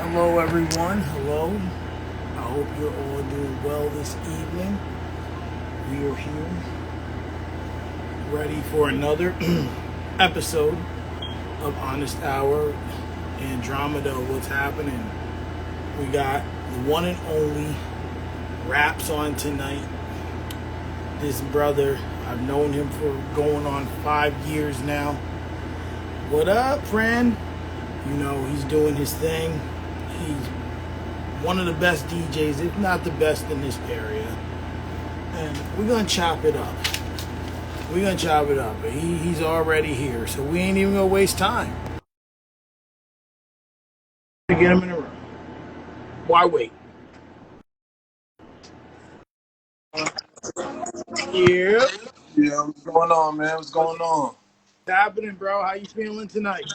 Hello, everyone. Hello. I hope you're all doing well this evening. We are here ready for another episode of Honest Hour Andromeda. What's happening? We got the one and only Rapz on tonight. This brother, I've known him for going on 5 years now. What up, friend? You know, he's doing his thing. He's one of the best DJs, if not the best in this area. And we're going to chop it up. We're going to chop it up. He's already here, so we ain't even going to waste time. Get him in the room. Why wait? Yeah. Yeah, what's going on, man? What's going on? What's happening, bro? How you feeling tonight?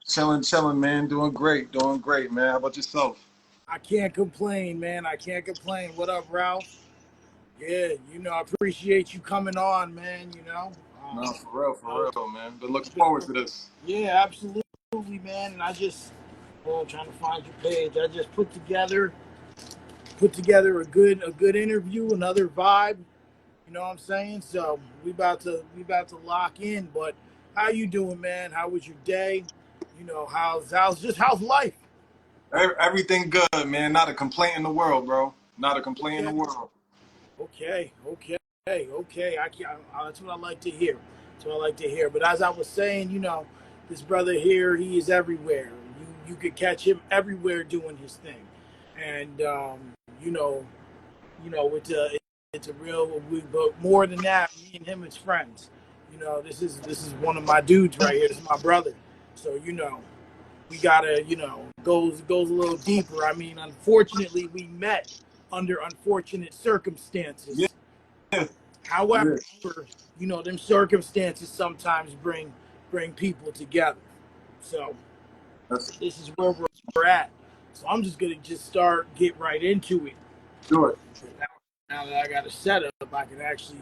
Chilling, man. Doing great, man. How about yourself? I can't complain, man. I can't complain. What up, Ralph? Yeah, I appreciate you coming on, man, No, I was, for real, man. Been looking forward to this. yeah, absolutely, man. And I'm trying to find your page. I just put together a good interview, another vibe. You know what I'm saying? So we about to lock in. But how you doing, man? How was your day? How's life? Everything good, man. Not a complaint in the world, bro. Not a complaint in Okay, the world. okay. That's what I like to hear. That's what I like to hear. But as I was saying, this brother here, he is everywhere. You could catch him everywhere doing his thing, and you know, it's a real. But more than that, me and him is friends. This is one of my dudes right here. This is my brother. So we gotta goes a little deeper. I mean, unfortunately, we met under unfortunate Yeah, circumstances. However, yeah. them circumstances sometimes bring people together. So Let's this is where we're at. So I'm just gonna get right into it. do it. Now that I got a setup, I can actually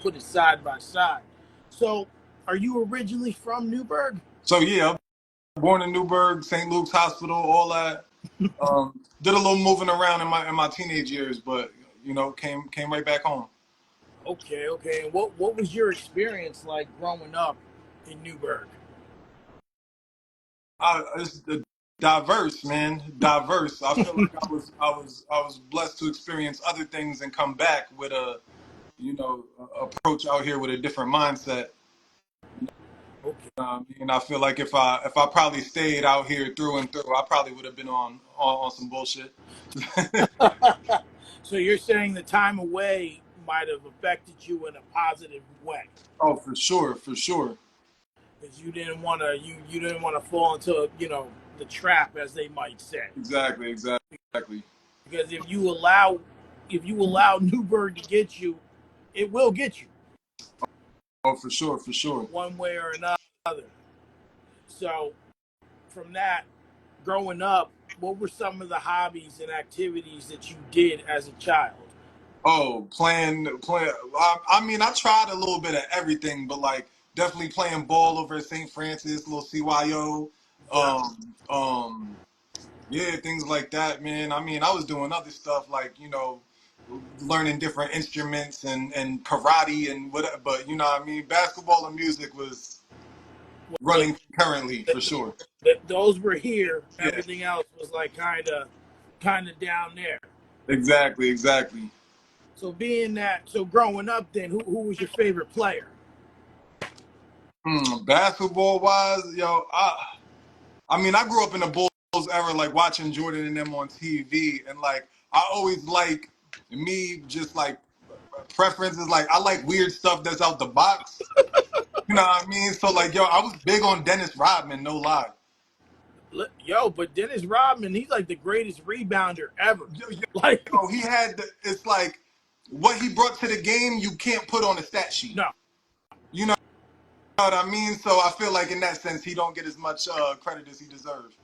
put it side by side. So, are you originally from Newburgh? So yeah, born in Newburgh, St. Luke's Hospital, all that. Did a little moving around in my teenage years, but came right back home. Okay. And what was your experience like growing up in Newburgh? It's diverse, man. Diverse. I feel like I was blessed to experience other things and come back with approach out here with a different mindset. Okay. And I feel like if I probably stayed out here through and through, I probably would have been on some bullshit. So you're saying the time away might have affected you in a positive way Oh, for sure, for sure. because you didn't want to fall into the trap, as they might say. Exactly. Because if you allow Newburgh to get you, it will get you Oh, for sure. one way or another. So from that, growing up, what were some of the hobbies and activities that you did as a child? Oh, playing. I mean, I tried a little bit of everything, but like definitely playing ball over at St. Francis, little CYO. Yeah. Um, yeah, things like that, man. I mean, I was doing other stuff like learning different instruments and karate and whatever. But what I mean, basketball and music was Well, running concurrently for sure. those were here. Yeah, Everything else was like kind of down there. exactly. So growing up, then who was your favorite player? Basketball wise, I mean, I grew up in the Bulls era, like watching Jordan and them on TV, and like I always like me just like preferences. Like I like weird stuff that's out the box. You know what I mean? So like, I was big on Dennis Rodman, no lie. Yo, but Dennis Rodman, he's like the greatest rebounder ever. Yo, Like, he had it's like what he brought to the game, you can't put on a stat sheet. no. You know what I mean? So I feel like in that sense, he don't get as much credit as he deserves.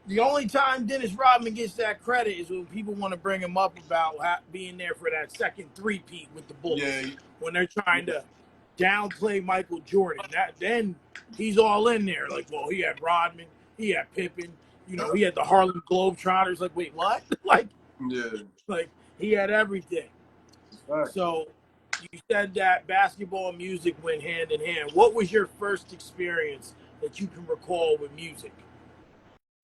The only time Dennis Rodman gets that credit is when people want to bring him up about being there for that second three-peat with the Yeah, Bulls. When they're trying to downplay Michael Jordan, then he's all in there. Like, well, he had Rodman, he had Pippen, he had the Harlem Globetrotters. Like, wait, what? like, Yeah. like he had everything. Right. So you said that basketball and music went hand in hand. What was your first experience that you can recall with music?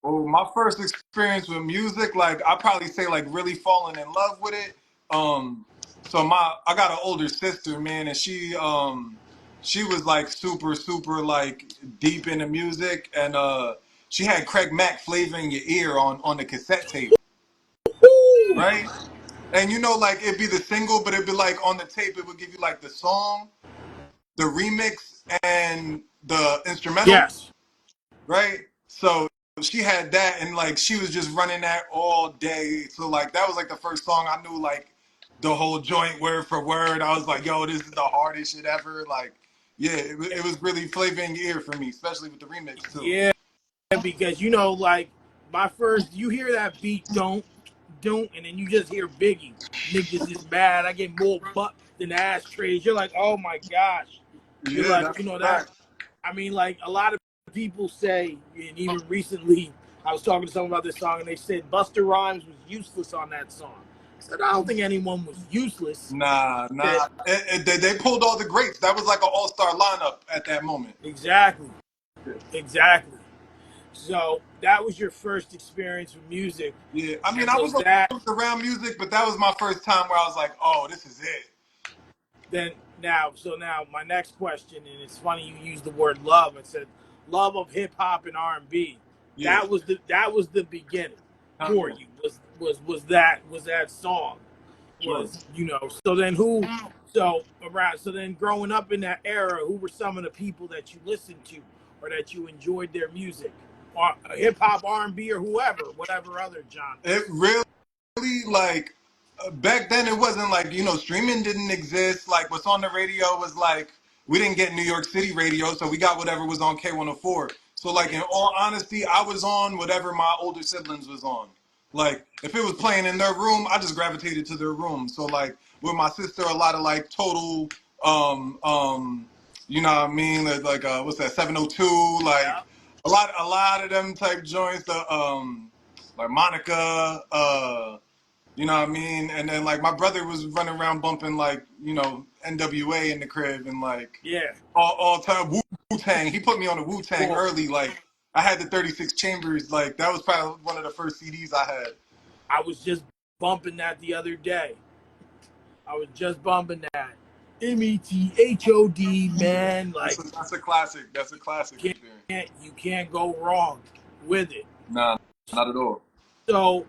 Well, my first experience with music, like I probably say like really falling in love with it. Um, so I got an older sister, man, and she was like super like deep into music, and she had Craig Mack Flavor in Your Ear on the cassette tape, Woo! right? And you know, like it'd be the single, but it'd be like on the tape, it would give you like the song, the remix, and the instrumental, Yes. right? So she had that, and like she was just running that all day. So like that was like the first song I knew like the whole joint word for word. I was like, yo, this is the hardest shit ever. Like, yeah, it was really flavor in your ear for me, especially with the remix too. Yeah, because like my first, you hear that beat, don't, and then you just hear Biggie, niggas is mad. I get more butt than ashtrays. You're like, oh my gosh. You're Yeah, like, that's a that. fact. I mean, like a lot of people say, and even recently, I was talking to someone about this song, and they said Buster Rhymes was useless on that song. I said, I don't think anyone was useless. Nah. They pulled all the greats. That was like an all-star lineup at that moment. Exactly, Yeah. exactly. So that was your first experience with music, Yeah, I mean, and I was was that around music, but that was my first time where I was like, oh, this is it. then now my next question, and it's funny you used the word love. I said love of hip hop and R&B. Yeah. That was the beginning Hell for yeah. you. Was that song Sure. was so then growing up in that era, who were some of the people that you listened to or that you enjoyed their music, or hip hop, R&B, or whatever other It genres? really like back then it wasn't like streaming didn't exist. Like what's on the radio was like we didn't get New York City radio, so we got whatever was on K104. So like Yeah, in all honesty, I was on whatever my older siblings was on. Like if it was playing in their room, I just gravitated to their room. So like with my sister, a lot of like total um um you know what I mean, like what's that, 702, yeah, like a lot of them type joints, the like Monica, you know what I mean? And then like my brother was running around bumping like, NWA in the crib and like yeah. all time Wu-Tang. He put me on the Wu-Tang Well, early. Like I had the 36 Chambers. Like that was probably one of the first CDs I had. I was just bumping that the other day. I was just bumping that. METHOD, man. That's Like a classic. That's a classic you right there. can't go wrong with it. Nah, not at all. So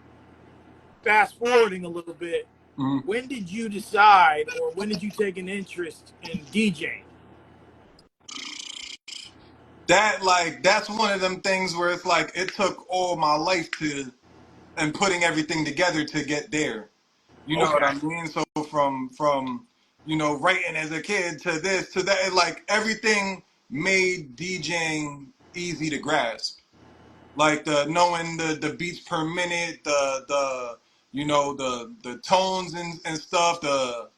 fast forwarding a little bit, Mhm. when did you decide, or when did you take an interest in DJing? That's one of them things where it's like it took all my life to and putting everything together to get there. You know what Okay. I mean? So from writing as a kid to this to that, like everything made DJing easy to grasp. Like the knowing the beats per minute, the the tones and stuff, the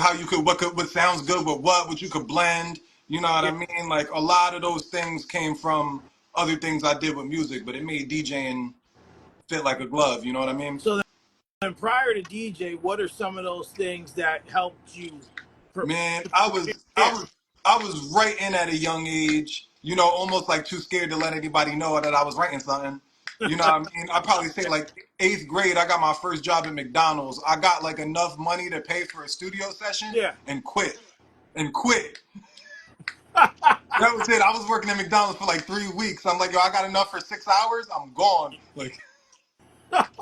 how you could what sounds good with what you could blend. You know what I Yeah. mean? Like a lot of those things came from other things I did with music, but it made DJing fit like a glove. You know what I mean? So then prior to DJ, what are some of those things that helped you Man, I was writing at a young age, almost like too scared to let anybody know that I was writing something. You know what I mean? I probably say like eighth grade, I got my first job at McDonald's. I got like enough money to pay for a studio session Yeah. and quit. And quit. That was it. I was working at McDonald's for like 3 weeks. I'm like, yo, I got enough for 6 hours. I'm gone. Like,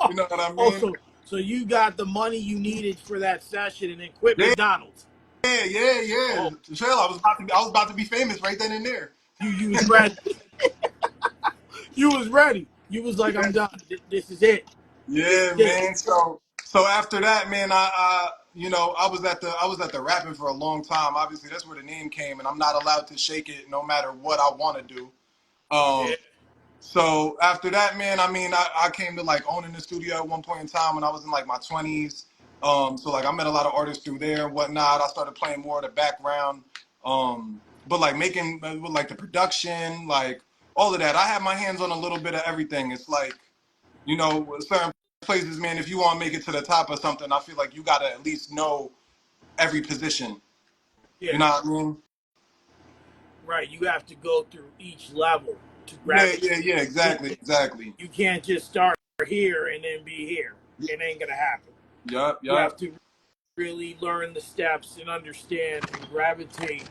you know what I mean? Also, so you got the money you needed for that session and then quit Yeah, McDonald's. yeah. Oh, Chill. I was about to be famous right then and there. you was ready. You was ready. You was like, I'm done. This is it. This is Yeah, it. man. So after that, man, I was at the rapping for a long time. Obviously, that's where the name came, and I'm not allowed to shake it no matter what I want to do. Yeah. Um, so after that, man, I mean, I came to like owning the studio at one point in time when I was in like my 20s. So like I met a lot of artists through there and whatnot. I started playing more of the background, but like making like the production, like all of that. I have my hands on a little bit of everything. It's like, certain places, man, if you want to make it to the top of something, I feel like you got to at least know every position. Yeah. You know what I mean? Right. You have to go through each level to Yeah, gravitate. yeah, exactly, exactly. You can't just start here and then be here. It ain't gonna happen. Yup, You have yup. to really learn the steps and understand and gravitate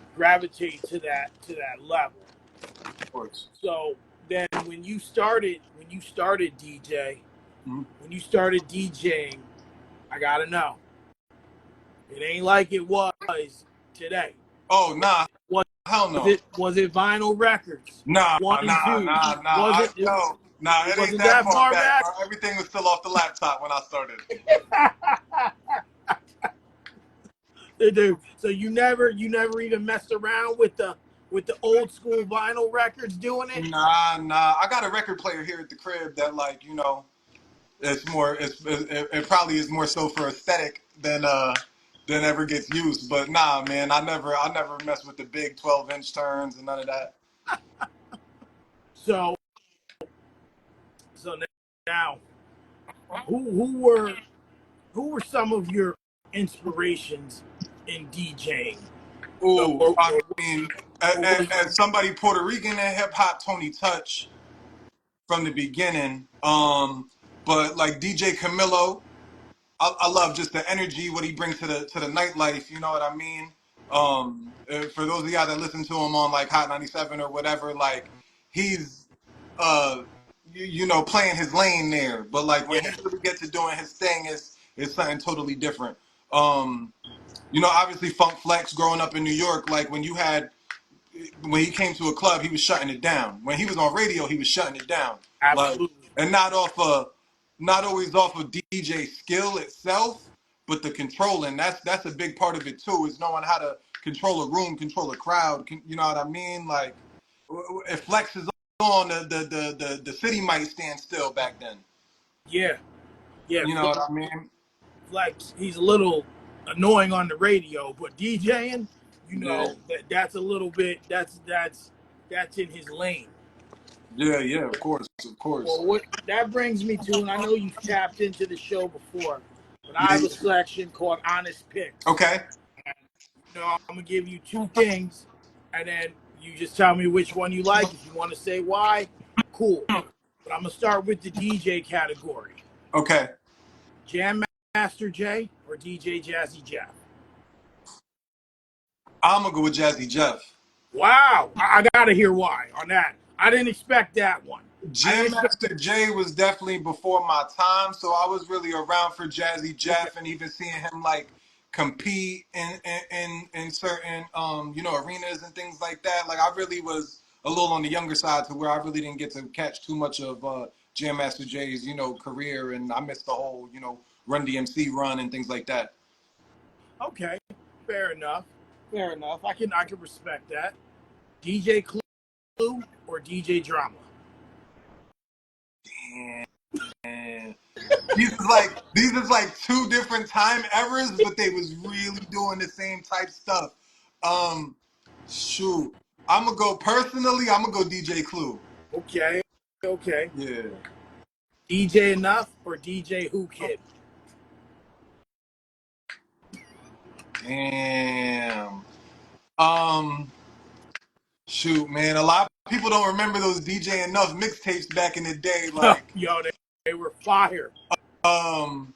to that level. Of course. So then when you started DJ, Mhm. when you started DJing, I gotta know. It ain't like it was today. Oh, nah, Was hell was no. it vinyl records? Nah, One and nah, twos. nah, nah. Was it Nah, it it ain't wasn't that that far far back, back? bro. Everything was still off the laptop when I started. Dude, so you never even messed around with the old school vinyl records doing it? Nah. I got a record player here at the crib that, like, it probably is more so for aesthetic than ever gets used. But nah, man, I never mess with the big 12-inch turns and none of that. So so now who were some of your inspirations in DJing? Ooh, Or, I or, mean, or was as somebody Puerto Rican in hip hop, Tony Touch from the beginning. But like DJ Camilo, I love just the energy, what he brings to the nightlife. You know what I mean? For those of y'all that listen to him on like Hot 97 or whatever, like he's uh, playing his lane there. But like when he yeah, really gets to doing his thing, it's something totally different. Um, obviously Funk Flex growing up in New York, like when he came to a club, he was shutting it down. When he was on radio, he was shutting it down. Like, absolutely. and not always off of DJ skill itself, but the controlling. That's a big part of it too, is knowing how to control a room, control a crowd. You know what I mean? Like, if Flex is on, the city might stand still back then. Yeah, yeah. You know what I mean? Flex, he's a little annoying on the radio, but DJing, Yeah, that's a little bit that's in his lane. yeah. Of course, of Well, course. what that brings me to, and I know you've tapped into the show before, but I Yeah. have a section called Honest Picks. Okay. I'm gonna give you two things, and then you just tell me which one you like. If you want to say why, cool. But I'm gonna start with the DJ category: Okay. Jam Master Jay or DJ Jazzy Jeff. I'm gonna go with Jazzy Jeff. Wow, I gotta hear why on that. I didn't expect that one. I didn't Jam expect. Master Jay was definitely before my time, so I was really around for Jazzy Okay, Jeff and even seeing him like compete in certain arenas and things like that. Like I really was a little on the younger side to where I really didn't get to catch too much of Jam Master Jay's career, and I missed the whole Run DMC run and things like that. okay, fair enough. Fair enough. I can respect that. DJ Clue or DJ Drama. And these is like two different time eras, but they was really doing the same type stuff. Um, shoot, I'm gonna go DJ Clue. Okay, okay. Yeah, DJ Enough or DJ Who Kid. damn. Um, shoot, man, a lot of people don't remember those DJ Enough mixtapes back in the day. Like, Yo, they were fire. um,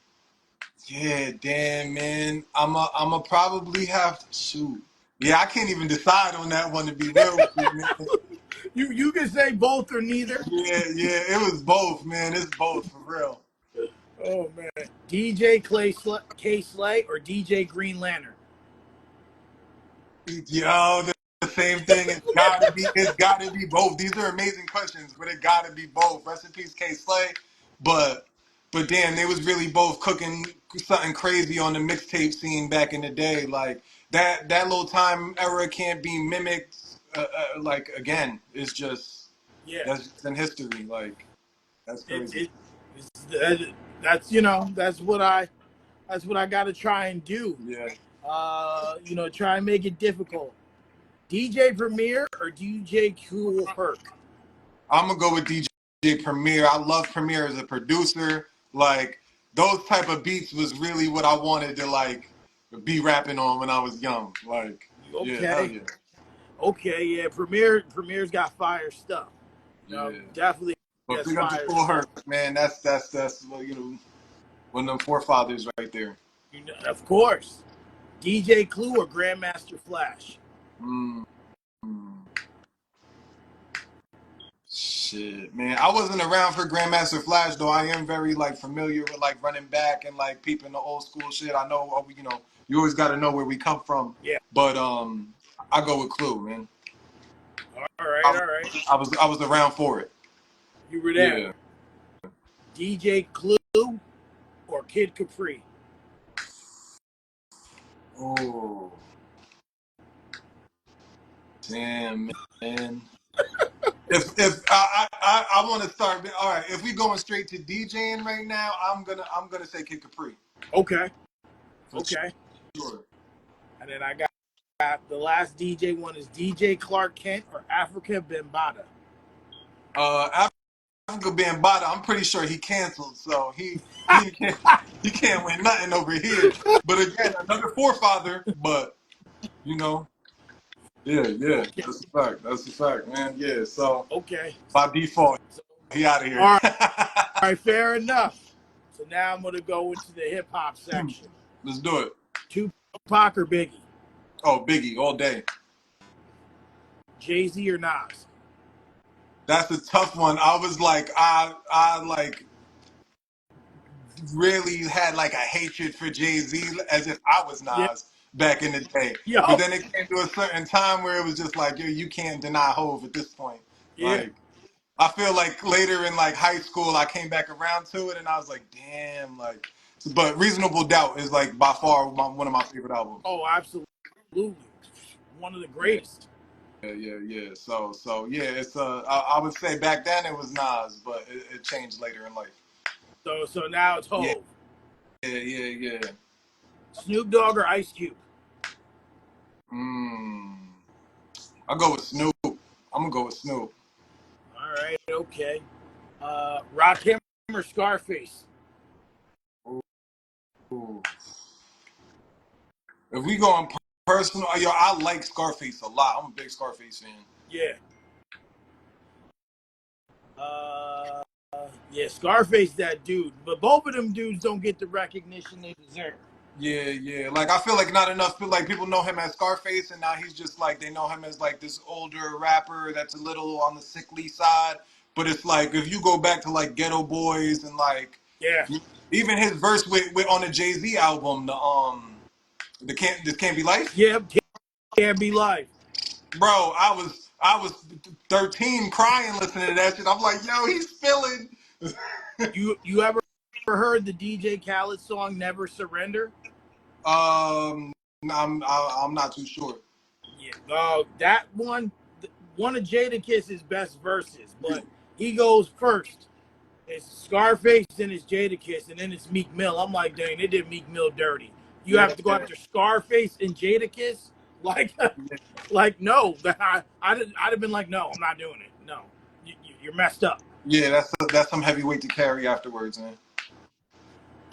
yeah, damn, man, I'm a probably have to shoot. Yeah, I can't even decide on that one to be real with you, man. You can say both or neither. Yeah, it was both, man. It's both for real. Oh man. DJ K Slay or DJ Green Lantern. Yo, the same thing. It's gotta be both. These are amazing questions, but it gotta be both. Rest in peace, K Slay. But but damn, they was really both cooking something crazy on the mixtape scene back in the day. Like that little time era can't be mimicked. Like again, it's just Yeah. that's just in history. Like that's It, crazy. it that's that's what I got to try and do. Yeah. Try and make it difficult. DJ Premier or DJ Cool Herc. I'm gonna go with DJ Premier. I love Premier as a producer. Like those type of beats was really what I wanted to like be rapping on when I was young. Like, yeah, hell Okay. yeah, Okay, yeah. Premier's got fire stuff. You know, yeah. definitely But has big up to fire Full stuff. Herc, man. That's well, you know, one of them forefathers right there. You know, of course. DJ Clue or Grandmaster Flash? Mm. Shit, man. I wasn't around for Grandmaster Flash though. I am very like familiar with like running back and like peeping the old school shit. I know, you know, you always got to know where we come from. Yeah. But I go with Clue, man. All right, I, all right. I was around for it. You were there. Yeah. DJ Clue or Kid Capri? Oh, damn, man. If I want to start, all right. If we going straight to DJing right now, I'm gonna say Kid Capri Okay, for okay. sure. And then I got the last DJ one is DJ Clark Kent or Africa Bambaataa. Africa Bambaataa, I'm pretty sure he canceled, so he can't he can't win nothing over here. But again, another forefather. But you know, yeah, Okay, that's a fact. That's a fact, man. Yeah, so okay. by default, So, he out of here. all right, fair enough. So now I'm gonna go into the hip hop section. Let's do it. Tupac or Biggie? Oh, Biggie all day. Jay-Z or Nas? That's a tough one. I was like, I like really had like a hatred for Jay-Z as if I was Yeah, Nas back in the day. But yo, then it came to a certain time where it was just like, yo, you can't deny Hove at this point. yeah. Like, I feel like later in like high school, I came back around to it and I was like, damn, like, but Reasonable Doubt is like by far one of my favorite albums. Oh, absolutely. One of the Yeah, greatest. yeah. So yeah, it's I would say back then it was Nas, but it changed later in life. So now it's Yeah, Hove. yeah. Snoop Dogg or Ice Cube? Mm. I'll go with Snoop. I'm gonna go with Snoop. All right, okay. Rakim or Scarface? Ooh. If we go on personal, yo, I like Scarface a lot. I'm a big Scarface fan. Yeah. Uh, yeah, Scarface, that dude. But both of them dudes don't get the recognition they deserve. Yeah. Like I feel like not enough. Like people know him as Scarface, and now he's just like they know him as like this older rapper that's a little on the sickly side. But it's like if you go back to like Ghetto Boys and like Yeah. even his verse with on the Jay-Z album, the can't this can't be life. Yep, can't be live. Bro, I was 13 crying listening to that shit. I'm like, yo, he's spilling. You ever heard the DJ Khaled song "Never Surrender"? um, I'm not too sure. Yeah, that one of Jadakiss's best verses, but he goes first. It's Scarface, then it's Jadakiss, and then it's Meek Mill. I'm like, dang, they did Meek Mill dirty. You Yeah, have to go after Scarface and Jadakiss? Like, like no. I'd have been like, no, I'm not doing it. No, you're messed up. yeah. That's some heavyweight to carry afterwards, man.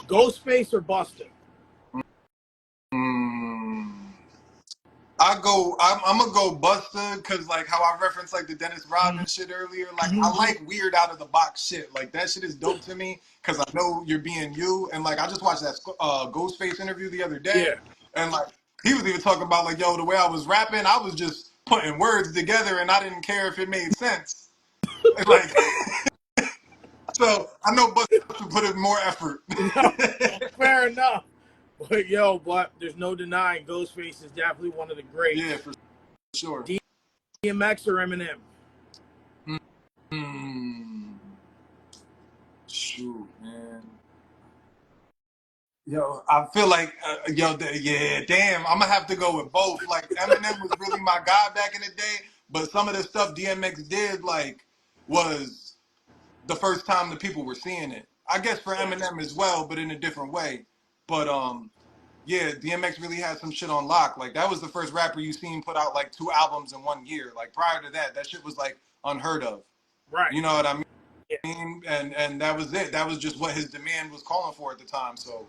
Ghostface or Busta? Mm. I'm gonna go Busta because like how I referenced like the Dennis Rodman shit earlier. Like I Mm-hmm. like weird out of the box shit. Like that shit is dope to me because I know you're being you. And like I just watched that Ghostface interview the other day, Yeah. and like he was even talking about like yo the way I was rapping, I was just putting words together and I didn't care if it made sense. And, like so I know Busta put in more effort. No, fair enough. But there's no denying Ghostface is definitely one of the Yeah, greats. for sure. DMX or Eminem? Hmm. Shoot, man. Yo, I feel like, yeah, damn, I'm gonna have to go with both. Like, Eminem was really my guy back in the day, but some of the stuff DMX did, like, was the first time the people were seeing it. I guess for Yeah. Eminem as well, but in a different way. But, yeah, DMX really had some shit on lock. Like, that was the first rapper you seen put out, like, 2 albums in 1 year. Like, prior to that, that shit was, like, unheard of. Right. You know what I mean? Yeah. And that was it. That was just what his demand was calling for at the time. So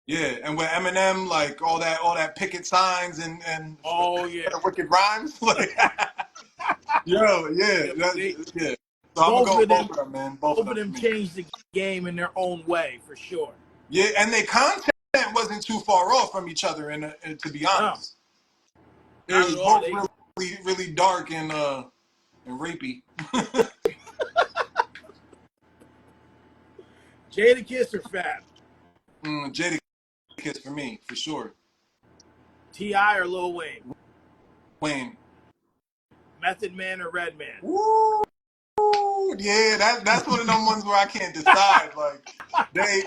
yeah, and with Eminem, like all that picket signs and Oh yeah. the wicked rhymes, like yo, yeah, Yeah. yeah. So I'm gonna go with both of them, man. Both of Both of them for them me. changed the game in their own way, for sure. Yeah, and their content wasn't too far off from each other. And to be No, honest, it not was at all. both really dark and rapey. Jadakiss or Fab? Jada Kiss for me, for sure. T.I. or Lil Wayne? Wayne. Method Man or Redman? Woo! Yeah, that's one of them ones where I can't decide. Like they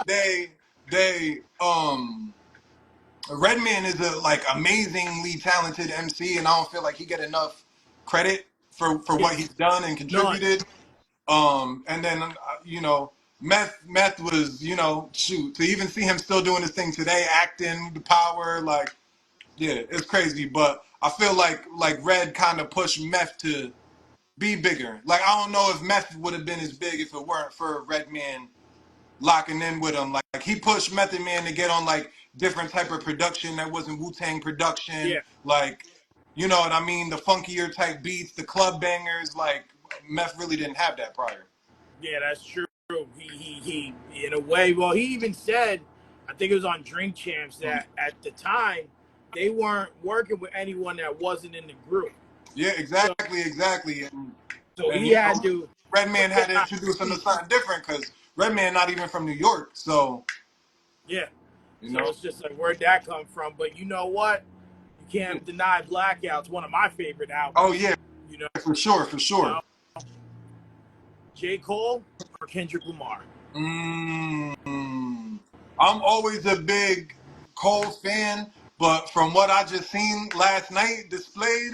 Redman is a like amazingly talented MC, and I don't feel like he get enough credit for Yeah. what he's done and None. contributed. And then you know, Meth was, you know, shoot, to even see him still doing this thing today, acting the power, like yeah, it's crazy. But I feel like Red kind of pushed Meth to be bigger. Like I don't know if Meth would have been as big if it weren't for Redman locking in with him. Like he pushed Method Man to get on like different type of production that wasn't Wu-Tang production. Yeah. Like, you know what I mean? The funkier type beats, the club bangers. Like Meth really didn't have that prior. Yeah, that's true. He in a way, well, he even said, I think it was on Drink Champs, Mm. that at the time they weren't working with anyone that wasn't in the group. Yeah, exactly. So And he you had know, to Redman put had them to out. introduce him to something different because Redman not even from New York. So, Yeah. you So know. it's just like, where'd that come from? But you know what? You can't deny Blackout's one of my favorite Oh albums. yeah, You know, for sure, for you sure. know, J. Cole or Kendrick Lamar. Mm, I'm always a big Cole fan, but from what I just seen last night displayed,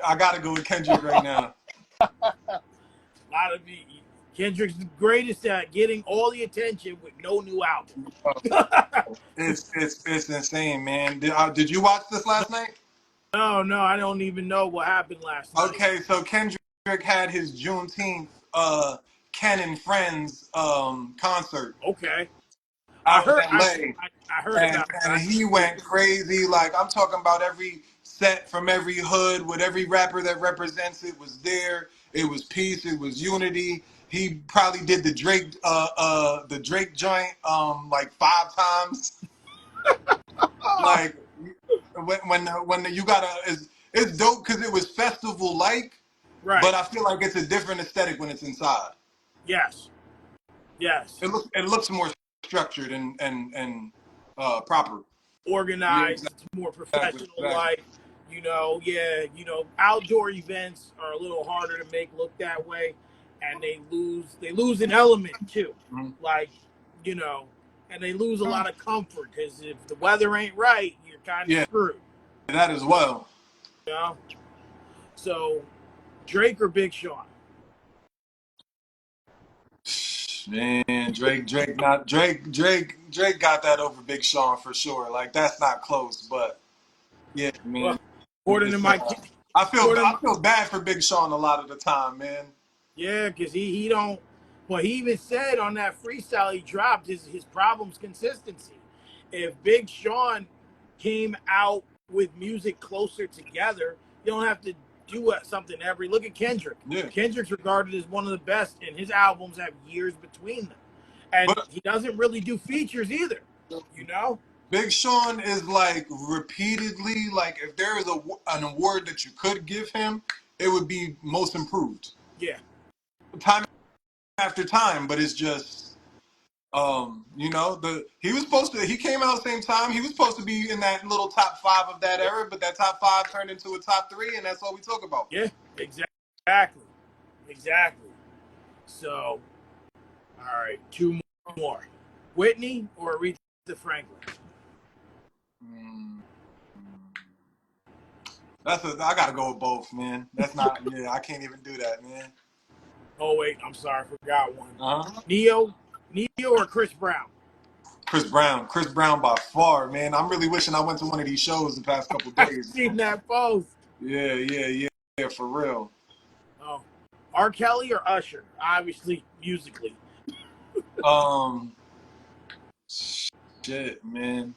I gotta go with Kendrick right now. A lot of Kendrick's the greatest at getting all the attention with no new album. It's insane, man. Did you watch this last night? No, I don't even know what happened last night. Okay, so Kendrick had his Juneteenth Ken and Friends concert Okay, out in LA. I heard about And that. he went crazy. Like I'm talking about every set from every hood with every rapper that represents it was there. It was peace. It was unity. He probably did the Drake joint like 5 times. Like when you gotta it's dope because it was festival like, Right. but I feel like it's a different aesthetic when it's inside. Yes. Yes. It looks more structured and proper. Yeah, Organized. It's more exactly. professional. Like, yeah, outdoor events are a little harder to make look that way, and they lose an element too. Mhm. Like, you know, and they lose a lot of comfort because if the weather ain't right, you're kind of Yeah, screwed. that as well. You know. So, Drake or Big Sean? Man, Drake got that over Big Sean for sure. Like that's not close, but yeah, man. Well, according to It's, my according I feel bad for Big Sean a lot of the time, man. Yeah, because he don't. Well, he even said on that freestyle he dropped his problem's consistency. If Big Sean came out with music closer together, you don't have to do something every. Look at Kendrick. Yeah, Kendrick's regarded as one of the best, and his albums have years between them. And but he doesn't really do features either. You know? Big Sean is like repeatedly like if there is an award that you could give him, it would be most improved. Yeah. Time after time, but it's just you know, he came out the same time. He was supposed to be in that little top 5 of that era, but that top 5 turned into a top 3, and that's all we talk about. Yeah. Exactly. Exactly. So, all right, two more. Whitney or Aretha Franklin? Mm, I gotta go with both, man. That's not yeah, I can't even do that, man. Oh wait, I'm sorry, I forgot one. Uh-huh. Neo or Chris Brown? Chris Brown by far, man. I'm really wishing I went to one of these shows the past couple I've days. seen that post. Yeah, for real. Oh, R. Kelly or Usher? Obviously, musically. Um, shit, man.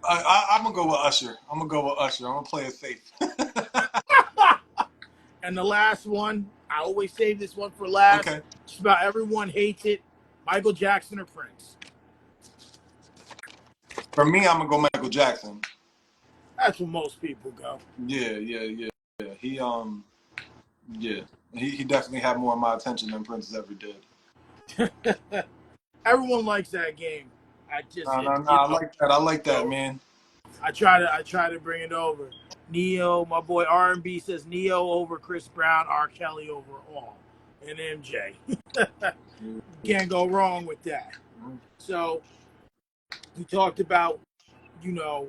I'm gonna go with Usher. I'm gonna play it safe. And the last one, I always save this one for last. Okay. Just about everyone hates it. Michael Jackson or Prince? For me, I'm gonna go Michael Jackson. That's where most people go. Yeah. Yeah. He definitely had more of my attention than Prince ever did. Everyone likes that game. I just, No. I like that. I like that, man. I try to bring it over. Neo, my boy R&B says Neo over Chris Brown, R. Kelly over all, and MJ. Can't go wrong with that. So we talked about, you know,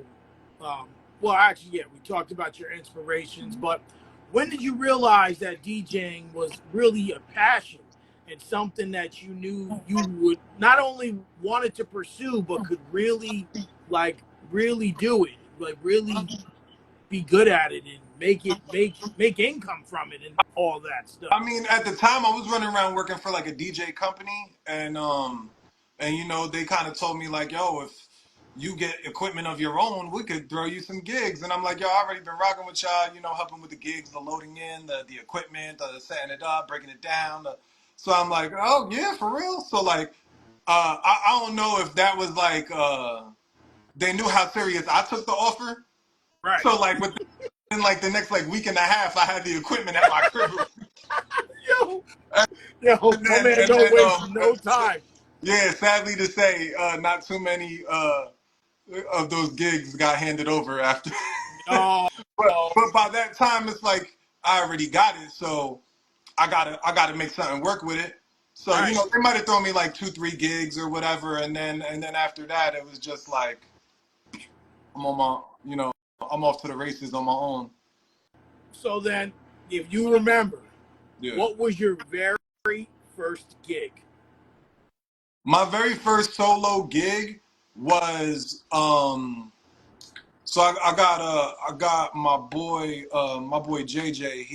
um, well, actually, yeah, we talked about your inspirations, but when did you realize that DJing was really a passion and something that you knew you would not only wanted to pursue, but could really, like, really do it, like, really be good at it and make income from it and all that stuff? I mean, at the time, I was running around working for like a DJ company, and you know, they kind of told me like, yo, if you get equipment of your own, we could throw you some gigs. And I'm like, yo, I already been rocking with y'all, you know, helping with the gigs, the loading in, the equipment, the setting it up, breaking it down. So I'm like, oh yeah, for real. So like, I don't know if that was like, they knew how serious I took the offer. Right. So like within like the next like week and a half, I had the equipment at my crib. Yo, yo, And my then, man and don't then, waste no time. yeah, sadly to say, not too many of those gigs got handed over after. No, but by that time, it's like I already got it, so I gotta make something work with it. So you right. know, they might have thrown me like 2, 3 gigs or whatever, and then after that, it was just like I'm on my, you know, I'm off to the races on my own. So then, if you remember, Yeah. what was your very first gig? My very first solo gig was so I got my boy JJ.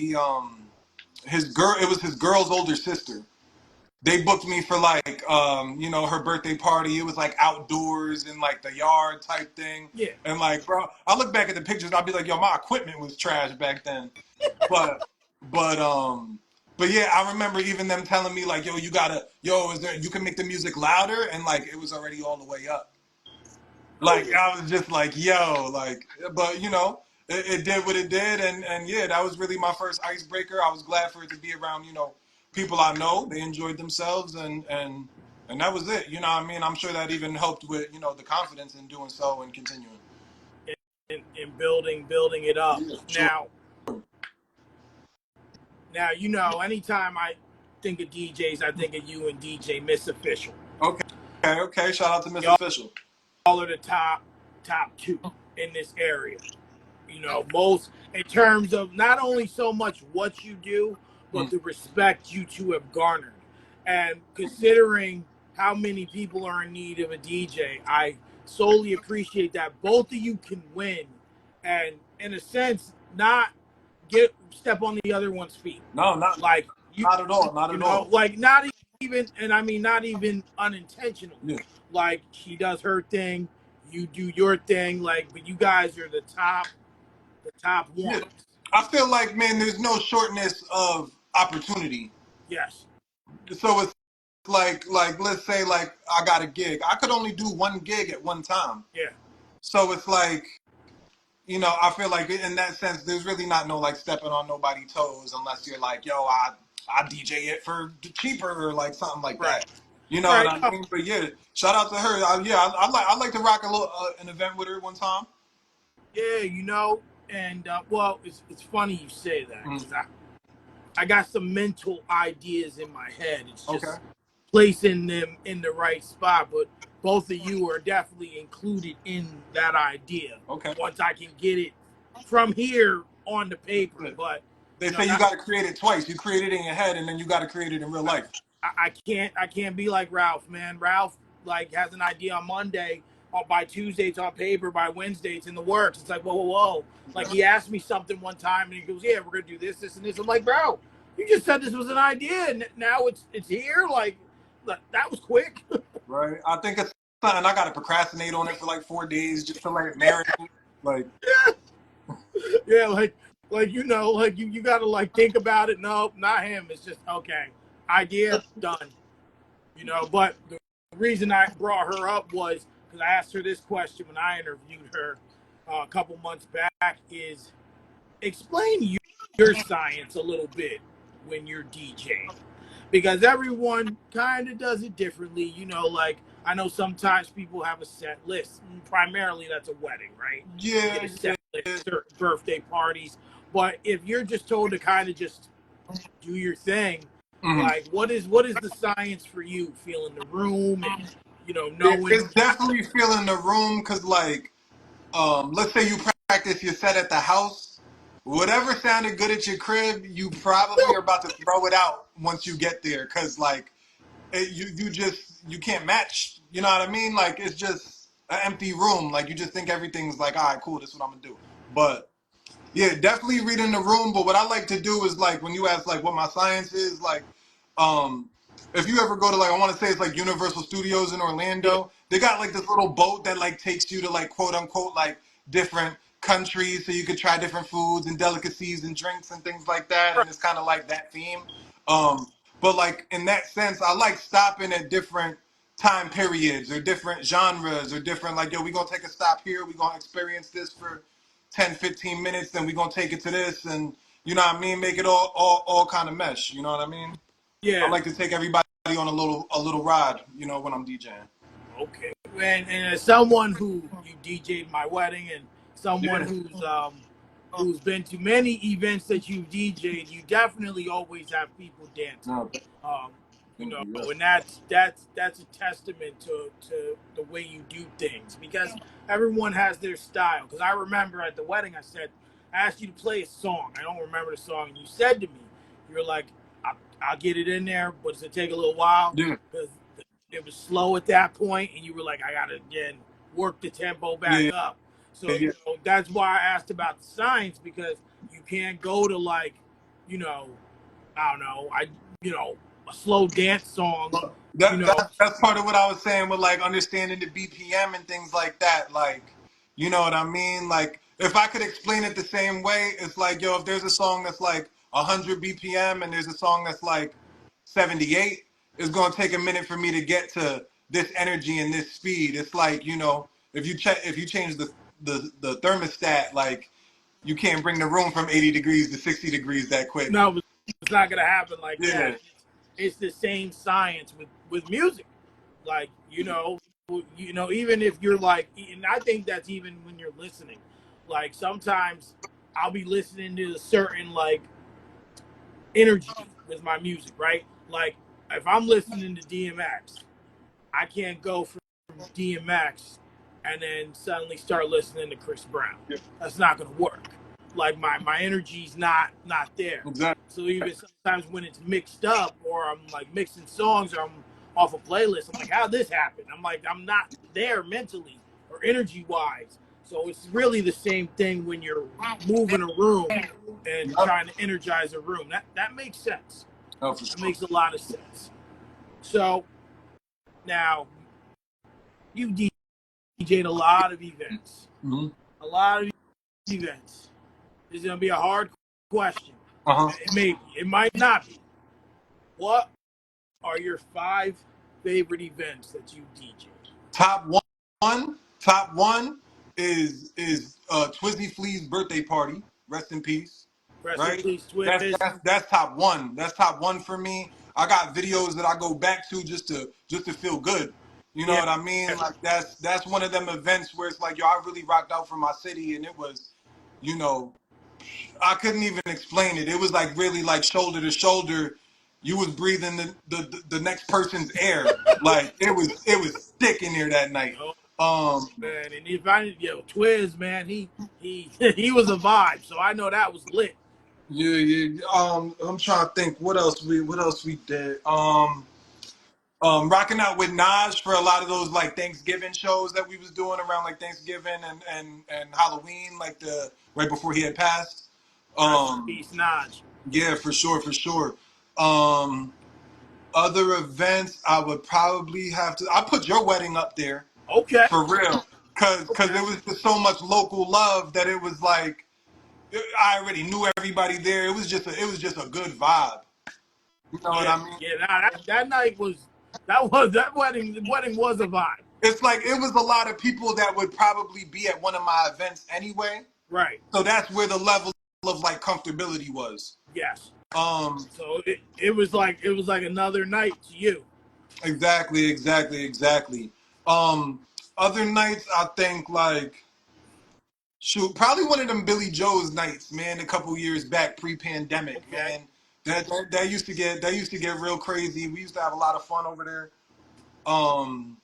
His girl, it was his girl's older sister. They booked me for like you know, her birthday party. It was like outdoors in like the yard type thing. Yeah. And like, bro, I look back at the pictures and I'll be like, yo, my equipment was trash back then. But but um but yeah, I remember even them telling me like, yo, is there, you can make the music louder, and like it was already all the way up. Oh Like yeah. I was just like, yo, like, but you know, it did what it did, and yeah, that was really my first icebreaker. I was glad for it to be around, you know, people I know. They enjoyed themselves, and that was it. You know what I mean? I'm sure that even helped with, you know, the confidence in doing so and continuing. In building it up. Yeah, sure. Now you know. Anytime I think of DJs, I think of you and DJ Miss Official. Okay. Shout out to Miss Y'all Official. are the top two in this area. You know, most in terms of not only so much what you do, but Mm. the respect you two have garnered. And considering how many people are in need of a DJ, I solely appreciate that both of you can win and, in a sense, not get step on the other one's feet. No, not Like you, not at all. Not you at know, all. like not even, and I mean not even unintentionally. Yeah. Like she does her thing, you do your thing. Like, but you guys are the top Yeah. ones. I feel like, man, there's no shortness of opportunity. Yes. So it's like let's say like I got a gig. I could only do one gig at one time. Yeah. So it's like, you know, I feel like in that sense, there's really not no like stepping on nobody's toes unless you're like, yo, I DJ it for cheaper or like something like Right. that. You know what Right. I No. mean? But yeah, shout out to her. I like to rock a little an event with her one time. Yeah. You know, and well, it's funny you say that Mm. because I got some mental ideas in my head. It's Okay. just placing them in the right spot. But both of you are definitely included in that idea. Okay. Once I can get it from here on the paper, but They you know, say you got to create it twice. You create it in your head, and then you got to create it in real life. I can't be like Ralph, man. Ralph like has an idea on Monday. by Tuesday it's on paper, by Wednesday it's in the works. It's like, whoa, whoa, whoa. Like he asked me something one time and he goes, yeah, we're gonna do this, this, and this. I'm like, bro, you just said this was an idea and now it's here. Like that was quick. Right. I think it's something I gotta procrastinate on it for like 4 days just to let it marinate. Like, Yeah, like like you gotta like think about it. No, not him. It's just okay. Idea done. But the reason I brought her up was because I asked her this question when I interviewed her a couple months back: is explain your science a little bit when you're DJing, because everyone kind of does it differently. Like I know sometimes people have a set list. Primarily, that's a wedding, right? You get yeah, a set list, certain birthday parties. But if you're just told to kind of just do your thing, mhm. like what is the science for you? Feeling the room and It's knowing. definitely feeling the room because, like, let's say you practice your set at the house. Whatever sounded good at your crib, you probably are about to throw it out once you get there because, like, you can't match. You know what I mean? Like, it's just an empty room. Like, you just think everything's like, all right, cool, this is what I'm gonna do. But yeah, definitely reading the room. But what I like to do is like when you ask like what my science is, like um if you ever go to like I want to say it's like Universal Studios in Yeah, Orlando, they got like this little boat that like takes you to like quote unquote like different countries so you could try different foods and delicacies and drinks and things like that. right. And it's kind of like that theme. But like in that sense, I like stopping at different time periods or different genres or different like yo, we gonna take a stop here, we gonna experience this for 10, 15 minutes, then we're gonna take it to this and you know what I mean, make it all kind of mesh, you know what I mean? I Yeah. like to take everybody on a little ride, you know, when I'm DJing. Okay. And as someone who you DJ'd my wedding, and someone Yeah. who's been to many events that you've DJ'd, you definitely always have people dancing. No, Um, thank you. Yes. and that's a testament to the way you do things, because everyone has their style. Because I remember at the wedding, I asked you to play a song. I don't remember the song, and you said to me, you're like, I'll get it in there, but it's gonna take a little while Yeah. because it was slow at that point, and you were like, I gotta again work the tempo back Yeah. up. So Yeah. that's why I asked about the signs, because you can't go to like, you know, I don't know, a slow dance song, Look, you know. that's part of what I was saying with like understanding the BPM and things like that. Like, you know what I mean? Like, if I could explain it the same way, it's like, yo, if there's a song that's like 100 BPM and there's a song that's like 78, it's gonna take a minute for me to get to this energy and this speed. It's like, you know, if you change the thermostat, like you can't bring the room from 80 degrees to 60 degrees that quick. No, it's not gonna happen like that. Yeah. It's the same science with music. Like even if you're like, and I think that's even when you're listening. Like sometimes I'll be listening to a certain like energy with my music, right? Like if I'm listening to DMX, I can't go from DMX and then suddenly start listening to Chris Brown. Yeah. That's not gonna work. Like my energy's not there. Exactly. So even sometimes when it's mixed up, or I'm like mixing songs, or I'm off a playlist, I'm like, how'd this happen? I'm like, I'm not there mentally or energy wise. So it's really the same thing when you're moving a room and Yep. trying to energize a room. That makes sense. Oh, for That sure. makes a lot of sense. So now you've DJed a lot of events. Mm-hmm. A lot of events. This is gonna be a hard question. Uh-huh. It might not be. What are your 5 favorite events that you DJ? Top top one is Twizzy Flea's birthday party. Rest in peace. Rest in Right? peace, That's Twiz. that's that's top one. That's top one for me. I got videos that I go back to just to feel good. You know Yeah, what I mean? Like that's one of them events where it's like, yo, I really rocked out for my city and it was, you know, I couldn't even explain it. It was like really like shoulder to shoulder. You was breathing the next person's air. Like it was thick in there that night. oh Um, man, and if I Twiz, man, he he was a vibe, so I know that was lit. yeah. I'm trying to think what else we did. Rocking out with Naj for a lot of those like Thanksgiving shows that we was doing around like Thanksgiving and Halloween, like the right before he had passed. Rest in Um, peace, Naj. yeah, for sure, for sure. Um, Other events, I would probably have to. I put your wedding up there Okay. for real, cause Okay. it was just so much local love that it was like I already knew everybody there. It was just a good vibe. You know what Yeah. I mean? Yeah. Nah, that night was that wedding. The wedding was a vibe. It's like it was a lot of people that would probably be at one of my events anyway. Right. So that's where the level of like comfortability was. Yes. Um, So it was like another night to you. exactly, exactly, exactly. Um, Other nights I think like shoot, probably one of them Billy Joe's nights, man, a couple years back pre-pandemic, Okay. man. That used to get real crazy. We used to have a lot of fun over there. Um,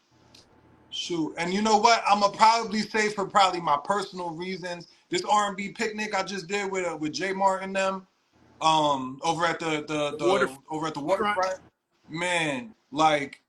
Shoot, and you know what? I'm gonna probably say for probably my personal reasons, this R&B picnic I just did with Jay Martin them, over at The waterfront. the waterfront, man, like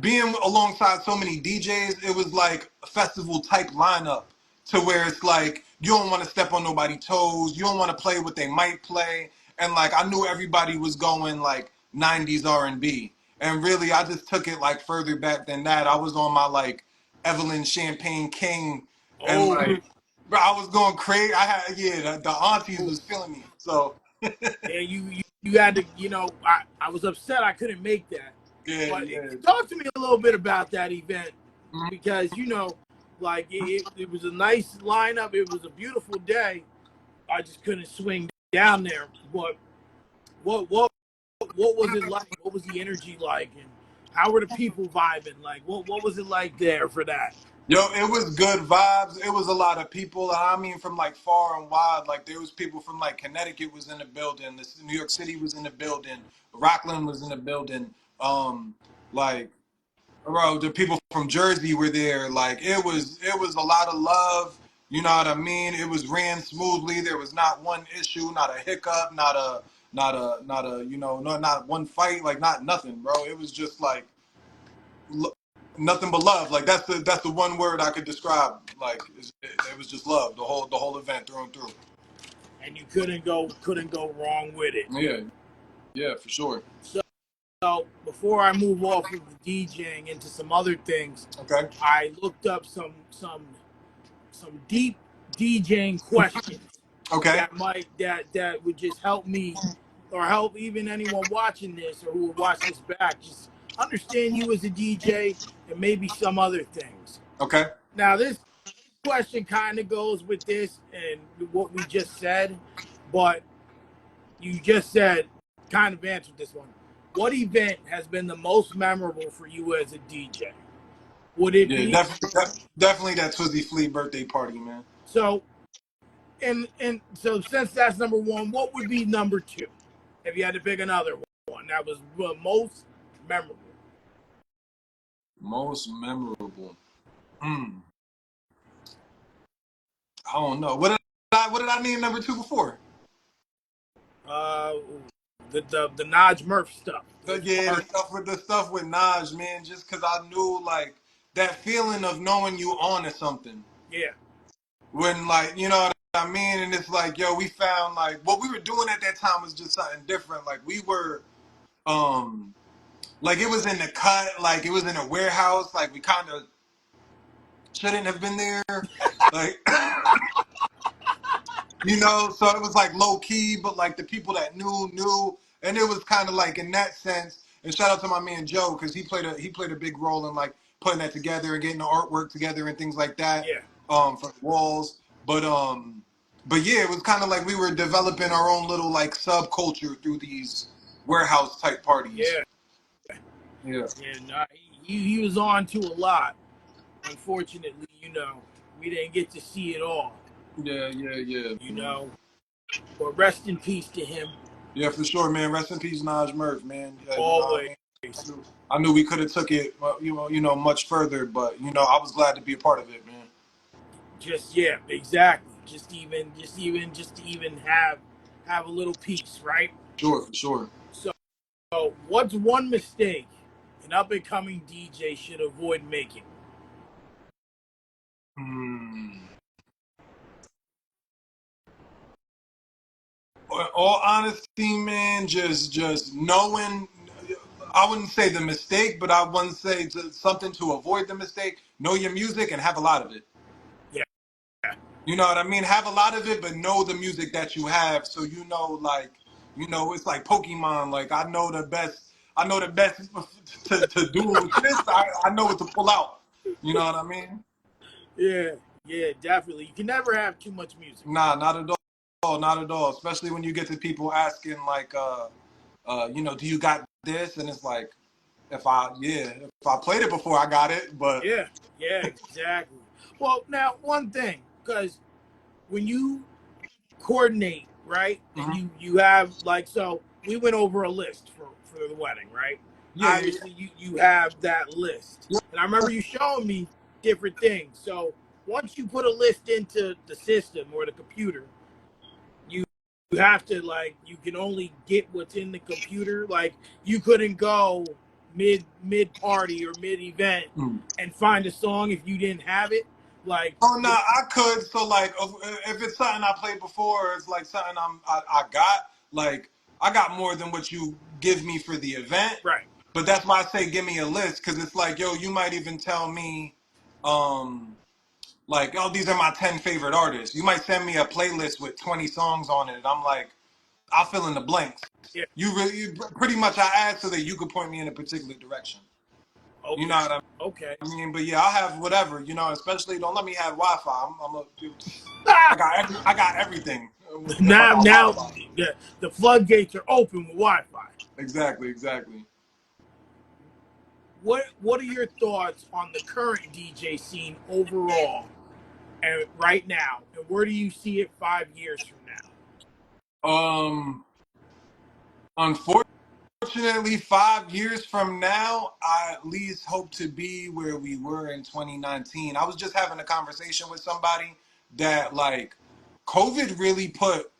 being alongside so many DJs, it was like a festival type lineup to where it's like you don't want to step on nobody's toes, you don't want to play what they might play, and like I knew everybody was going like 90s R&B, and really I just took it like further back than that. I was on my like Evelyn Champagne King, and Oh, like bro, I was going crazy. I had the aunties oh. was feeling me, so Yeah. You had to. I was upset I couldn't make that. yeah, But yeah. talk to me a little bit about that event Mhm. because like it was a nice lineup. It was a beautiful day. I just couldn't swing down there. But what what was it like? What was the energy like? And how were the people vibing? Like what was it like there for that? Yo, it was good vibes. It was a lot of people. I mean, from like far and wide. Like there was people from like Connecticut was in the building. New York City was in the building. Rockland was in the building. Like bro, the people from Jersey were there. Like it was a lot of love. You know what I mean? It was ran smoothly. There was not one issue, not a hiccup, not a not one fight. Like not nothing, bro. It was just like nothing but love. Like that's the one word I could describe. Like it was just love. The whole event through and through. And you couldn't go wrong with it. Yeah, yeah, for sure. So before I move off of the DJing into some other things, Okay, I looked up some deep DJing questions okay, that would just help me or help even anyone watching this or who will watch this back just understand you as a DJ and maybe some other things. okay. Now this question kind of goes with this and what we just said, but you just said kind of answered this one. What event has been the most memorable for you as a DJ? Would it Yeah, be definitely that Twizzy Flea birthday party, man. so? And so since that's number one, what would be number two? If you had to pick another one that was the most memorable. Most memorable. Hmm. I don't know. What did I name number two before? Uh, the Naj Murph stuff. Yeah, the stuff with Naj, man. Just because I knew like that feeling of knowing you on to something. Yeah, When like you know what I mean, and it's like yo, we found like what we were doing at that time was just something different. Like we were, um, like it was in the cut, like it was in a warehouse. Like we kind of shouldn't have been there. Like you know, so it was like low key, but like the people that knew, and it was kind of like in that sense. And shout out to my man Joe because he played a big role in like putting that together and getting the artwork together and things like that, yeah, for the walls. But yeah, it was kind of like we were developing our own little like subculture through these warehouse type parties. yeah, Yeah, yeah. No, he was on to a lot. Unfortunately, we didn't get to see it all. yeah, yeah, yeah. You know, but rest in peace to him. Yeah, for sure, man. Rest in peace, Naj Murph, man. Yeah, you know what I Always. mean? I knew we could have took it, you know, much further, but you know, I was glad to be a part of it, man. Just yeah, exactly. Just to even have a little piece, right? Sure, for sure. So what's one mistake an an up and coming DJ should avoid making? Hmm. In all honesty, man, just knowing. I wouldn't say the mistake, but I wouldn't say something to avoid the mistake. Know your music and have a lot of it. Yeah. You know what I mean? Have a lot of it, but know the music that you have, so you know, like, it's like Pokemon. Like, I know the best. I know the best to do with this. I know what to pull out. You know what I mean? Yeah. Yeah, definitely. You can never have too much music. Nah, not at all. Not at all. Especially when you get to people asking like, do you got this? And it's like, if I played it before, I got it. But Yeah. Yeah, exactly. Well, now, one thing, because when you coordinate, right? And mhm. you have like, so we went over a list for the wedding, right? Yeah, yeah, Obviously you have that list. yeah. And I remember you showing me different things. So once you put a list into the system or the computer, you you have to, like, you can only get what's in the computer. Like, you couldn't go mid party or mid event Mm. and find a song if you didn't have it. Like, Oh no, I could. So like, if it's something I played before, it's like something I got. Like, I got more than what you give me for the event. right. But that's why I say give me a list, because it's like, yo, you might even tell me, like, oh, these are my 10 favorite artists. You might send me a playlist with 20 songs on it. And I'm like, I'll fill in the blanks. Yeah. Pretty much I asked so that you could point me in a particular direction. You know Okay. what Okay. I mean? But yeah, I'll have whatever, especially don't let me have Wi-Fi. I got everything if I got Now Wi-Fi. the floodgates are open with Wi-Fi. Exactly. What are your thoughts on the current DJ scene overall and right now, and where do you see it 5 years from now? Um, Unfortunately, 5 years from now, I at least hope to be where we were in 2019. I was just having a conversation with somebody that, like, COVID really put,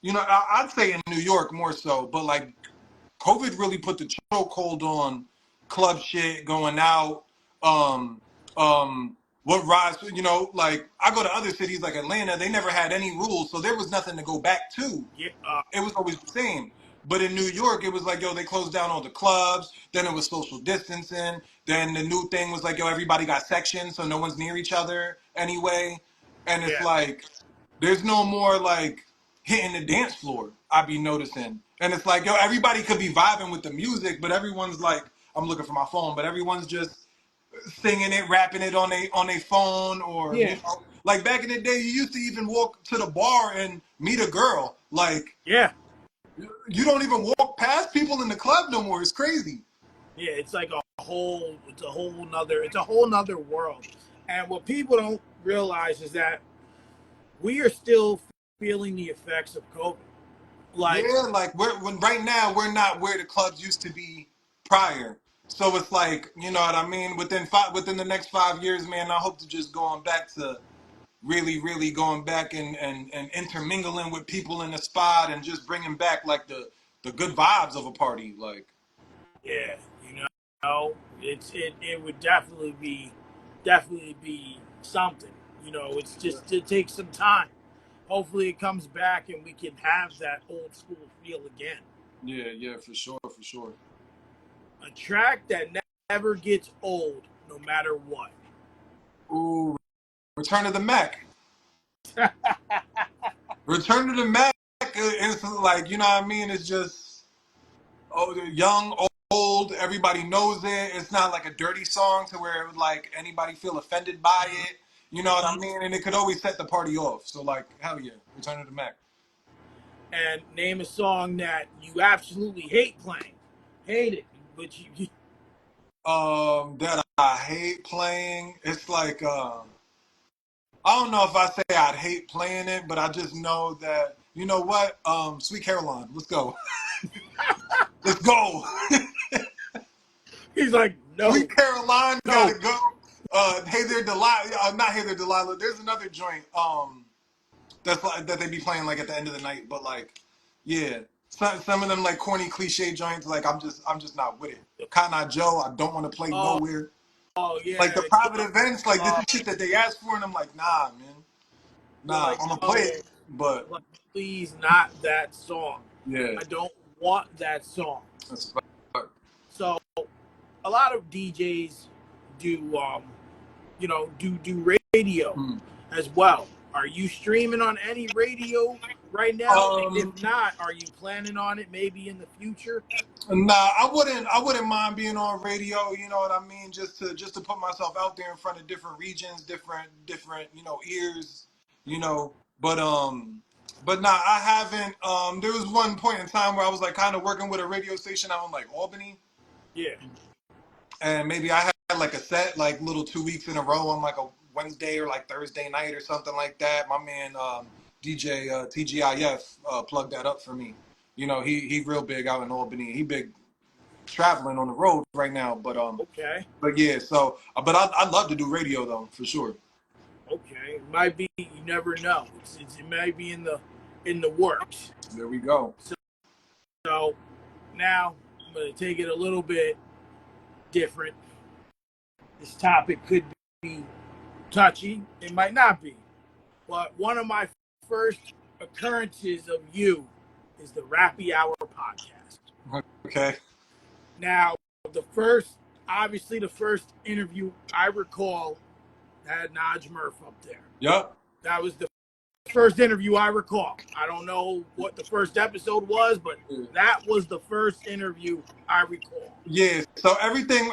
I'd say in New York more so, but like COVID really put the chokehold on club shit, going out, um, what rides, like I go to other cities like Atlanta, they never had any rules, so there was nothing to go back to. Yeah, It was always the same. But in New York, it was like, yo, they closed down all the clubs. Then it was social distancing. Then the new thing was like, yo, everybody got sections, so no one's near each other anyway. And it's yeah, like, there's no more like hitting the dance floor, I be noticing. And it's like, yo, everybody could be vibing with the music, but everyone's like, I'm looking for my phone, but everyone's just singing it, rapping it on a phone, or yeah, like back in the day, you used to even walk to the bar and meet a girl. Like, yeah, you don't even walk past people in the club no more. It's crazy. yeah. It's like it's a whole nother world. And what people don't realize is that we are still feeling the effects of COVID. Like, Yeah, like right now we're not where the clubs used to be prior. So it's like, you know what I mean? Within the next 5 years, man, I hope to just go on back to really going back and intermingling with people in the spot and just bringing back like the good vibes of a party. Like, yeah, it would definitely be something. It's yeah, just, it takes some time. Hopefully it comes back and we can have that old school feel again. yeah, for sure. A track that never gets old, no matter what. Ooh, Return of the Mac. Return of the Mac is like, you know what I mean? It's just, oh, they're young, old, everybody knows it. It's not like a dirty song to where like anybody feel offended by it. You know what I mean? And it could always set the party off. So like, hell yeah, Return of the Mac. And name a song that you absolutely hate playing. Hate it. But That I hate playing. It's like, I don't know if I say I'd hate playing it, but I just know that, you know what? Sweet Caroline, let's go. Let's go. he's like, no, Sweet Caroline no. gotta go. Hey there, Delilah. Not Hey there, Delilah. There's another joint. That's like that they be playing like at the end of the night. But like, yeah, some of them like corny cliche joints. Like I'm just not with it. Cotton Eye Joe, I don't want to play Oh, nowhere. oh yeah. Like the private events, like this Uh, is shit that they asked for, and I'm like, nah, man, you're nah, like, I'm gonna play no, it, but like, please, not that song. yeah, I don't want that song. that's So a lot of DJs do, do radio hmm. as well. Are you streaming on any radio right now? And if um. not, are you planning on it maybe in the future? Nah, I wouldn't mind being on radio. You know what I mean? Just to put myself out there in front of different regions, different ears. You know, but nah, I haven't. There was one point in time where I was like kind of working with a radio station out in like Albany, Yeah. and maybe I had like a set like little 2 weeks in a row on like a Wednesday or like Thursday night or something like that. My man DJ TGIF plugged that up for me. You know, he real big out in Albany. He big traveling on the road right now, Okay. but yeah. So, but I'd love to do radio though for sure. Okay. It might be. You never know. It might be in the works. There we go. So now I'm going to take it a little bit different. This topic could be touchy. It might not be. But one of my first occurrences of you is the Rappy Hour podcast. Okay. Now, obviously, the first interview I recall had Naj Murph up there. Yep. That was the first interview I recall. I don't know what the first episode was, but that was the first interview I recall. Yeah. So everything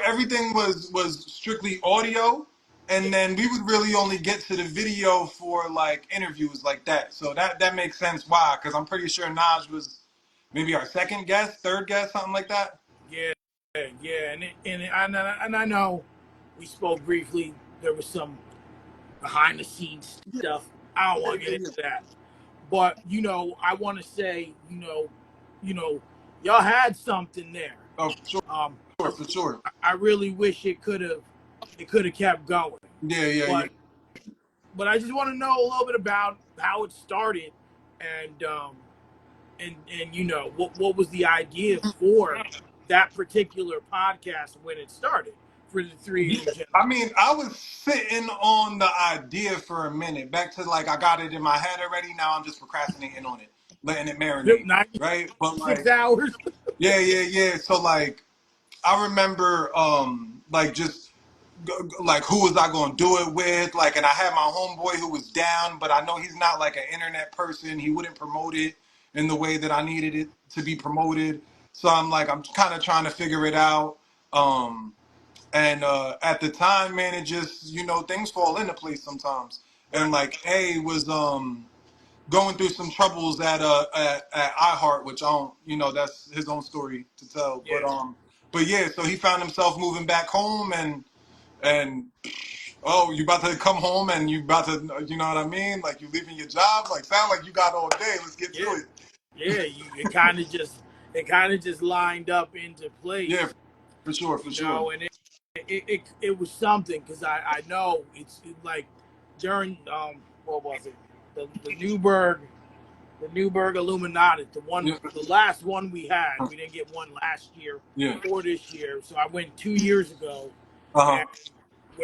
was strictly audio, Yeah, and then we would really only get to the video for like interviews like that. So that makes sense why, because I'm pretty sure Naj was maybe our second guest, third guest, something like that. yeah, yeah. And I know we spoke briefly. There was some behind the scenes Yeah. stuff. I don't Yeah. want to Yeah. get Yeah. into that. But I want to say, y'all had something there. Oh, for sure, Um, for sure. I really wish it could have kept going. Yeah. Yeah. Yeah. But I just want to know a little bit about how it started, and what was the idea for that particular podcast when it started for the three of you gentlemen. I mean, I was sitting on the idea for a minute. Back to like I got it in my head already. Now I'm just procrastinating on it, letting it marinate. Right? But 96 like, hours. yeah. So like, I remember like just like who was I going to do it with? Like, and I had my homeboy who was down, but I know he's not like an internet person. He wouldn't promote it in the way that I needed it to be promoted. So I'm like, I'm kind of trying to figure it out. Um, and at the time, man, it just things fall into place sometimes. Right. And like A was going through some troubles at iHeart, which I don't that's his own story to tell. Yeah. But yeah, so he found himself moving back home and oh, you about to come home and you about to you know what I mean? Like you leaving your job, like sound like you got all day. Let's get to Yeah. it. Yeah. It kind of just lined up into Yeah, place. for sure, for sure. And it was something because I know like during what was it, the Newburgh Illuminati, Yeah, the last one we had. We didn't get one last year yeah. or this year, so I went 2 years ago. Uh-huh.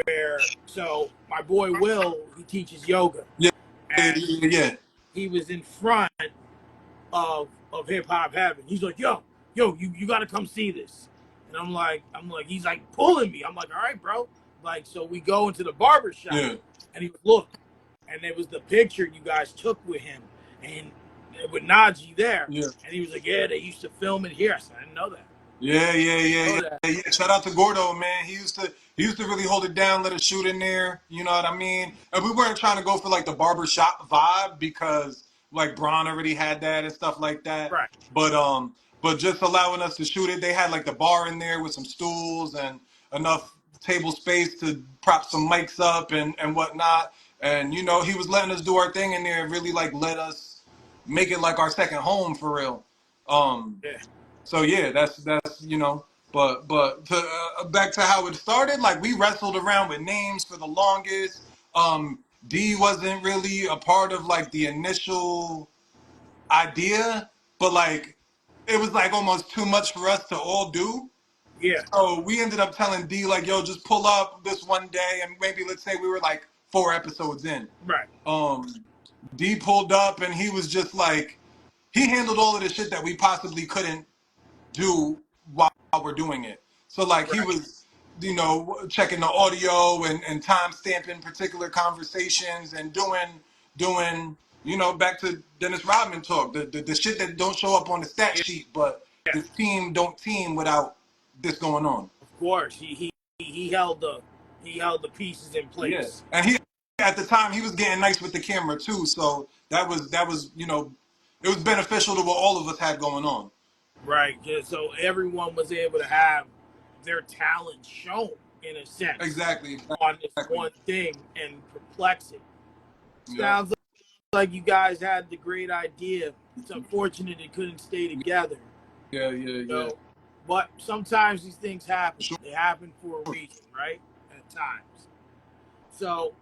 And so my boy Will, he teaches yoga, Yeah, yeah, and yeah. he was in front of Hip Hop Heaven. He's like, yo, you got to come see this. And I'm like, he's like pulling me. I'm like, all right, bro. Like, so we go into the barber shop, Yeah. and he was look, and it was the picture you guys took with him and with Najee there. Yeah. And he was like, yeah, they used to film it here. I said, I didn't know that. Yeah. Shout out to Gordo, man. He used to really hold it down, let us shoot in there. You know what I mean? And we weren't trying to go for like the barbershop vibe because like Braun already had that and stuff like that. Right. But just allowing us to shoot it, they had like the bar in there with some stools and enough table space to prop some mics up and whatnot. And he was letting us do our thing in there and really like let us make it like our second home for real. Yeah. So yeah, that's but to, back to how it started. Like we wrestled around with names for the longest. D wasn't really a part of like the initial idea, but like it was like almost too much for us to all do. Yeah. So we ended up telling D like, yo, just pull up this one day, and maybe let's say we were like 4 episodes in. Right. Um, D pulled up, and he was just like, he handled all of the shit that we possibly couldn't do while we're doing it. So like he Right. was, checking the audio and time stamping particular conversations and doing back to Dennis Rodman talk, the shit that don't show up on the stat Yeah. sheet, but Yeah. this team don't team without this going on. Of course, he held the pieces in Yeah, place. and he at the time he was getting nice with the camera too, so that was it was beneficial to what all of us had going on. Right. Yeah, so everyone was able to have their talent shown in a sense Exactly, on this exactly. one thing and perplex it. Yeah, Sounds like you guys had the great idea. It's unfortunate it couldn't stay together. yeah, You yeah. know, but sometimes these things happen. Sure. They happen for a reason, right? At times. So,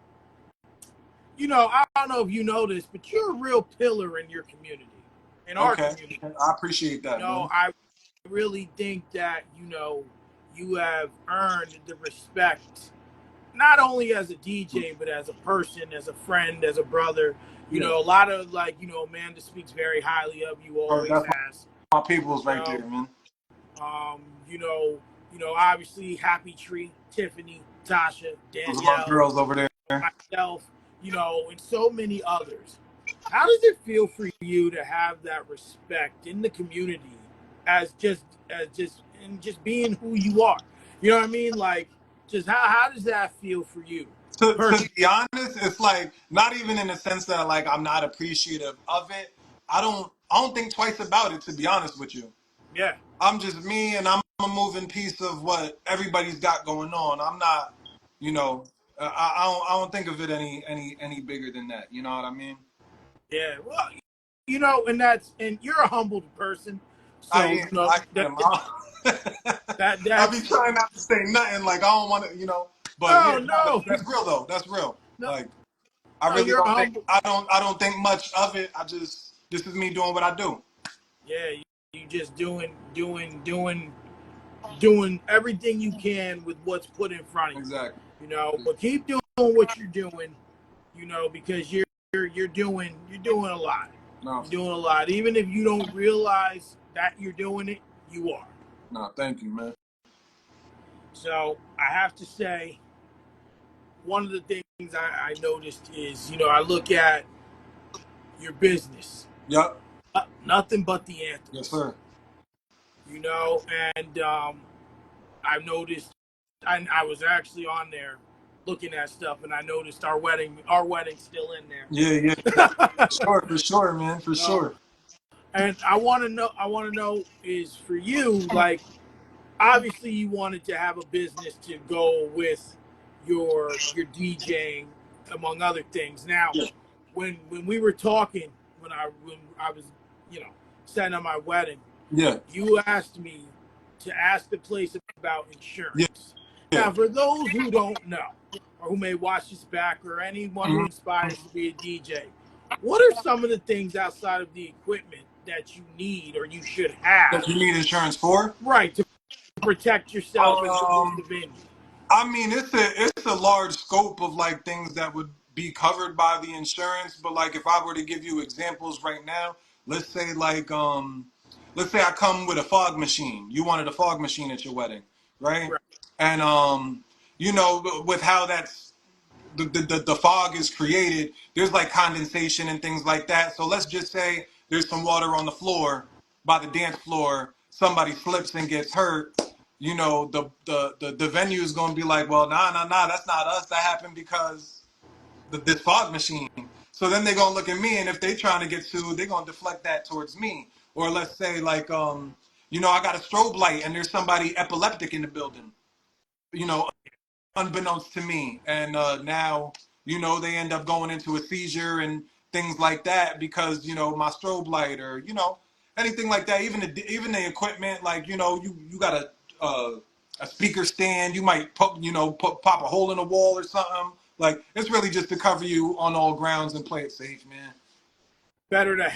I don't know if you know this, but you're a real pillar in your community, in our Okay, community. I appreciate that, man. I really think that, you have earned the respect, not only as a DJ, but as a person, as a friend, as a brother. Yeah, A lot of Amanda speaks very highly of you, always that's has. my people's You right know, there, man. um, you know, obviously Happy Tree, Tiffany, Tasha, Those are my Danielle, girls over there. myself, and so many others. How does it feel for you to have that respect in the community as just being who you are? You know what I mean? Like, just how does that feel for you To personally? be honest, it's like not even in the sense that like I'm not appreciative of it. I don't think twice about it, to be honest with you. Yeah, I'm just me, and I'm a moving piece of what everybody's got going on. I'm not, you know, I don't think of it any bigger than that. You know what I mean? yeah. Well, and you're a humble person, I so am. I that am. I be that's trying not to say nothing. Like I don't want to. But yeah, no, no, no, that's real though. That's real. no, Like I no. really You're a don't think. humble. I don't think much of it. This is me doing what I do. Yeah, you just doing everything you can with what's put in front of you. Exactly. But keep doing what you're doing. Because you're doing a lot. No, You're doing a lot. Even if you don't realize that you're doing it, you are. no, thank you, man. So I have to say, one of the things I noticed is, I look at your business, Yep. nothing but the Yes, anthems. sir. And I've noticed, I was actually on there looking at stuff, and I noticed our wedding's still in Yeah, yeah. there. For sure, man. For um, sure. and I want to know is for you, like, obviously you wanted to have a business to go with your DJing, among other things. Now, Yeah. when we were talking, when I was, you know, setting up my wedding, Yeah. you asked me to ask the place about Yeah. insurance. Yeah. Now, for those who don't know, or who may watch this back, or anyone who Mhm. aspires to be a DJ, what are some of the things outside of the equipment that you need or you should That have, you need insurance for? right, to protect yourself as you move Um, the venue? I mean, it's a large scope of like things that would be covered by the insurance. But like, if I were to give you examples right now, let's say like let's say I come with a fog machine. You wanted a fog machine at your wedding, right? Right. And with how that's the fog is created, there's like condensation and things like that. So let's just say there's some water on the floor by the dance floor. Somebody slips and gets hurt. The venue is going to be like, well, nah, that's not us. That happened because this fog machine. So then they're going to look at me, and if they're trying to get sued, they're going to deflect that towards me. Or let's say like, I got a strobe light and there's somebody epileptic in the building. You know, unbeknownst to me. And now, they end up going into a seizure and things like that because, my strobe light or, anything like that. Even the equipment, like, you got a speaker stand, you might pop a hole in the wall or something. Like, it's really just to cover you on all grounds and play it safe, man. Better to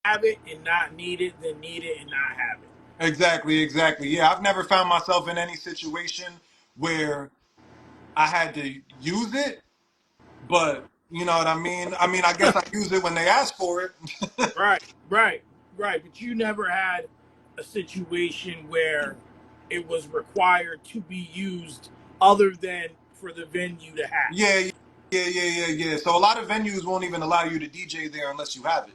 have it and not need it than need it and not have it. Exactly, exactly. Yeah, I've never found myself in any situation where I had to use it, but you know what I mean? I mean, I guess I use it when they ask for it. Right, right, right. But you never had a situation where it was required to be used other than for the venue to have. Yeah, yeah. So a lot of venues won't even allow you to DJ there unless you have it.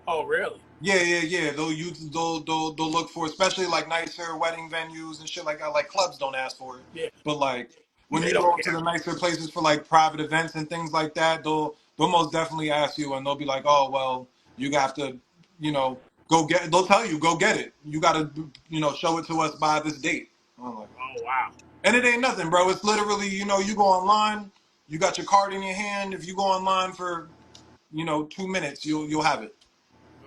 Oh, really? Yeah. They'll look for, especially like nicer wedding venues and shit like that. Like clubs don't ask for it, Yeah. but like when They you don't go to care. the nicer places for like private events and things like that, they'll most definitely ask you, and they'll be like, oh well, you have to, you know, go get. They'll tell you, go get it. You got to, you know, show it to us by this date. I'm like, Oh, wow. and it ain't nothing, bro. It's literally, you know, you go online, you got your card in your hand. If you go online for, you know, 2 minutes, you'll have it.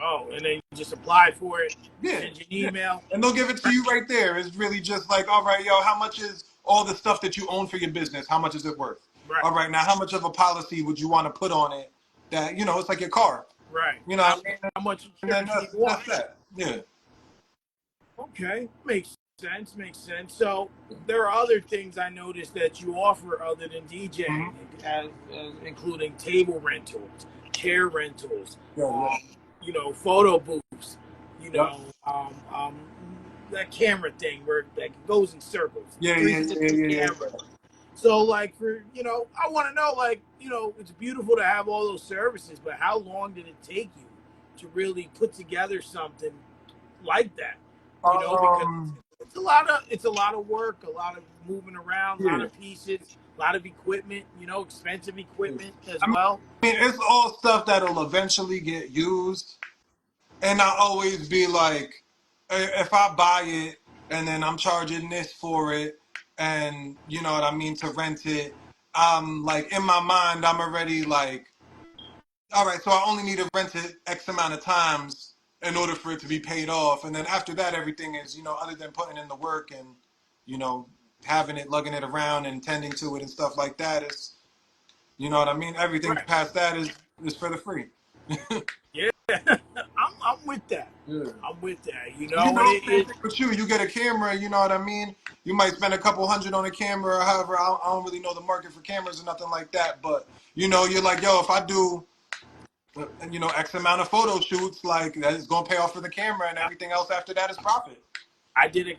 Oh, and then you just apply for it, Yeah, send you an yeah. email. And they'll give it to you right there. It's really just like, all right, yo, how much is all the stuff that you own for your business? How much is it worth? Right, All right, now how much of a policy would you want to put on it that, you know, it's like your car. right. You know what I mean? How much And then insurance do you want? that's that. Yeah. Okay, makes sense. Makes sense. So there are other things I noticed that you offer other than DJing, Mm-hmm. as including table rentals, chair rentals, Yeah. photo booths, you Yep. know, that camera thing where that goes in circles, Yeah, yeah, yeah, 360 yeah, yeah, camera. So like I want to know, like, it's beautiful to have all those services, but how long did it take you to really put together something like that? Because Um, it's a lot of work, a lot of moving around, a lot yeah. of pieces, a lot of equipment, expensive Yeah. equipment as I well. mean, it's all stuff that'll eventually get used. And I always be like, if I buy it and then I'm charging this for it, and you know what I mean, to rent it, I'm like, in my mind, I'm already like, all right, so I only need to rent it X amount of times in order for it to be paid off. And then after that, everything is, you know, other than putting in the work and, you know, having it, lugging it around and tending to it and stuff like that, is, you know what I mean? Everything Right. past that is for the free. Yeah. I'm with that. Yeah. I'm with that. You And know, same it thing with you. You get a camera, you know what I mean? You might spend a couple hundred on a camera or however. I don't really know the market for cameras or nothing like that. But, you know, you're like, yo, if I do, you know, X amount of photo shoots, like that is going to pay off for the camera and everything else after that is profit. I did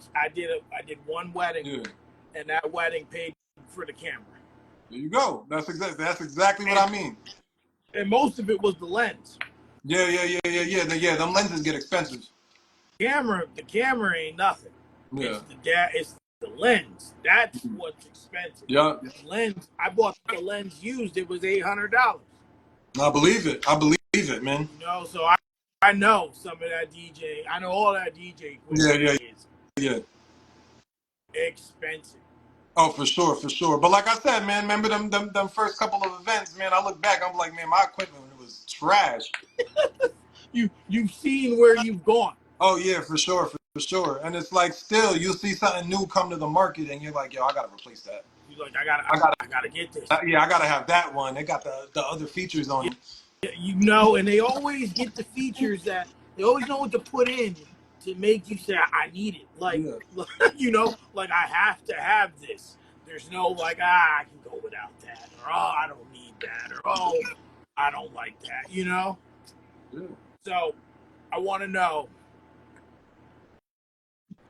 one wedding, Yeah. and that wedding paid for the camera, There you go. That's exactly what and I mean. most of it was the lens. Yeah. Them lenses get expensive. The camera ain't nothing. Yeah. It's the lens. That's what's expensive. Yeah. The lens. I bought the lens used. It was $800. I believe it. I believe it, man. So I know some of that DJ. I know all that DJ Yeah, equipment yeah, is yeah. expensive. Oh, for sure, for sure. But like I said, man, remember them first couple of events, man. I look back, I'm like, man, my equipment was trash. You've seen where you've gone. Oh yeah, for sure. And it's like still, you see something new come to the market, and you're like, yo, I gotta replace that. You're like, I gotta I gotta, I gotta get this. yeah, I gotta have that one. It got the other features on it. And they always get the features that they always know what to put in to make you say, I need it. Like, Yeah, like I have to have this. There's no like, I can go without that, or I don't need that, or I don't like that. yeah. So I want to know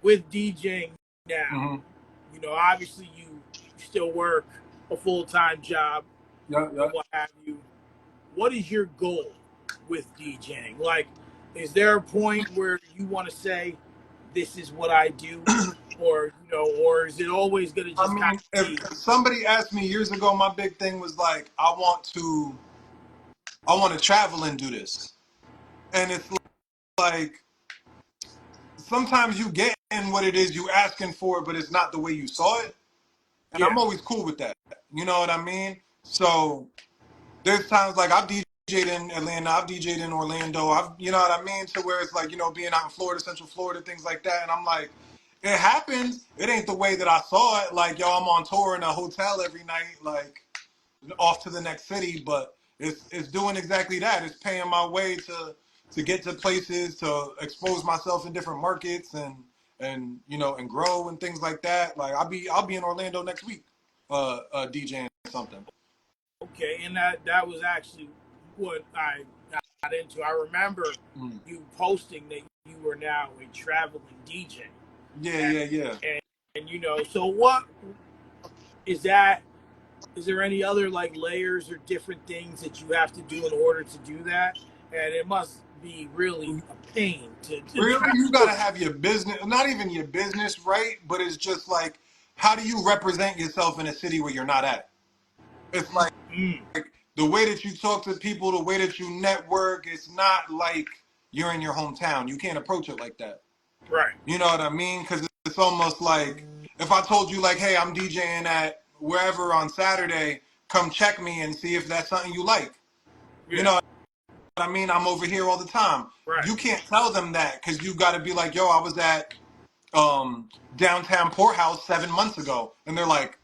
with DJing now, Mm-hmm. obviously you still work a full-time job Yeah. and what have you. What is your goal with DJing? Like, is there a point where you want to say, this is what I do? Or is it always going to I just kind mean, of if, be, if somebody asked me years ago, my big thing was like, I want to travel and do this, and it's like sometimes you get in what it is you asking for, but it's not the way you saw it. And yeah, I'm always cool with that. You know what I mean? So there's times like I've DJed in Atlanta, I've DJed in Orlando, you know what I mean? To where it's like, you know, being out in Florida, Central Florida, things like that. And I'm like, it happens. It ain't the way that I saw it. Like, yo, I'm on tour in a hotel every night, like off to the next city, but it's doing exactly that. It's paying my way to get to places, to expose myself in different markets, and and grow and things like that. Like I'll be in Orlando next week, DJing something. Okay, and that was actually what I got into. I remember Mm. you posting that you were now a traveling DJ, Yeah, and yeah, yeah. so what is that? Is there any other like layers or different things that you have to do in order to do that? And it must be really a pain to Really, you travel. gotta have your business, not even your business right, but it's just like, how do you represent yourself in a city where you're not at? It's like Mm, the way that you talk to people, the way that you network, it's not like you're in your hometown. You can't approach it like that. right. You know what I mean? Because it's almost like if I told you, like, hey, I'm DJing at wherever on Saturday, come check me and see if that's something you like. You Yeah. know what I mean? I'm over here all the time. Right. You can't tell them that because you got to be like, yo, I was at downtown Porthouse 7 months ago. And they're like,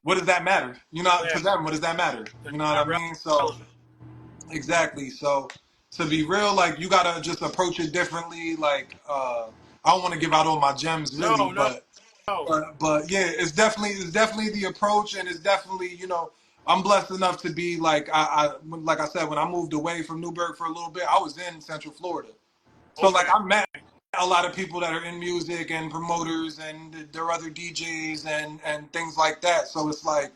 what does that matter? To Yeah. them, what does that matter? That's You know what I not mean? So, relevant. exactly. So, to be real, like, you got to just approach it differently. Like, I don't want to give out all my gems No. really, No. but No. but yeah, it's definitely the approach, and it's definitely I'm blessed enough to be like like I said, when I moved away from Newburgh for a little bit, I was in Central Florida, so like Okay. I met a lot of people that are in music and promoters, and there are other DJs and things like that. So it's like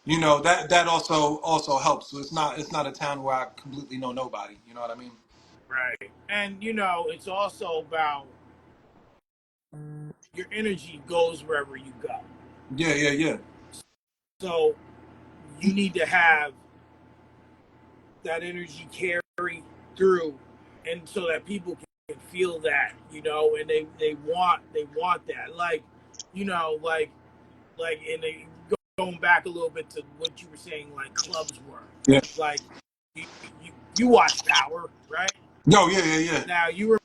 that also helps. So it's not a town where I completely know nobody. You know what I mean? Right. And it's also about your energy goes wherever you go. Yeah, yeah, yeah. So you need to have that energy carry through, and so that people can feel that, and they want that, like, like in the going back a little bit to what you were saying, like clubs were, Yeah. like you watch Power, right? No, yeah, yeah, yeah. Now you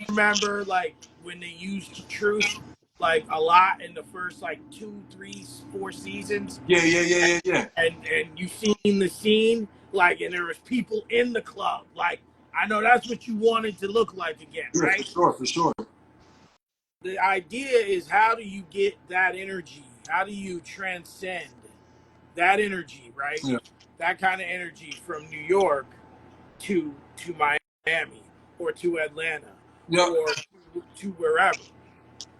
remember like when they used Truth like a lot in the first like 2, 3, 4 seasons, Yeah, yeah, yeah, yeah, yeah. and you seen the scene like, and there was people in the club, like I know that's what you wanted to look like again, Yeah, for right? sure, for sure. The idea is, how do you get that energy, how do you transcend that energy, right? Yeah. That kind of energy from New York to Miami, or to Atlanta, Yeah. or to wherever.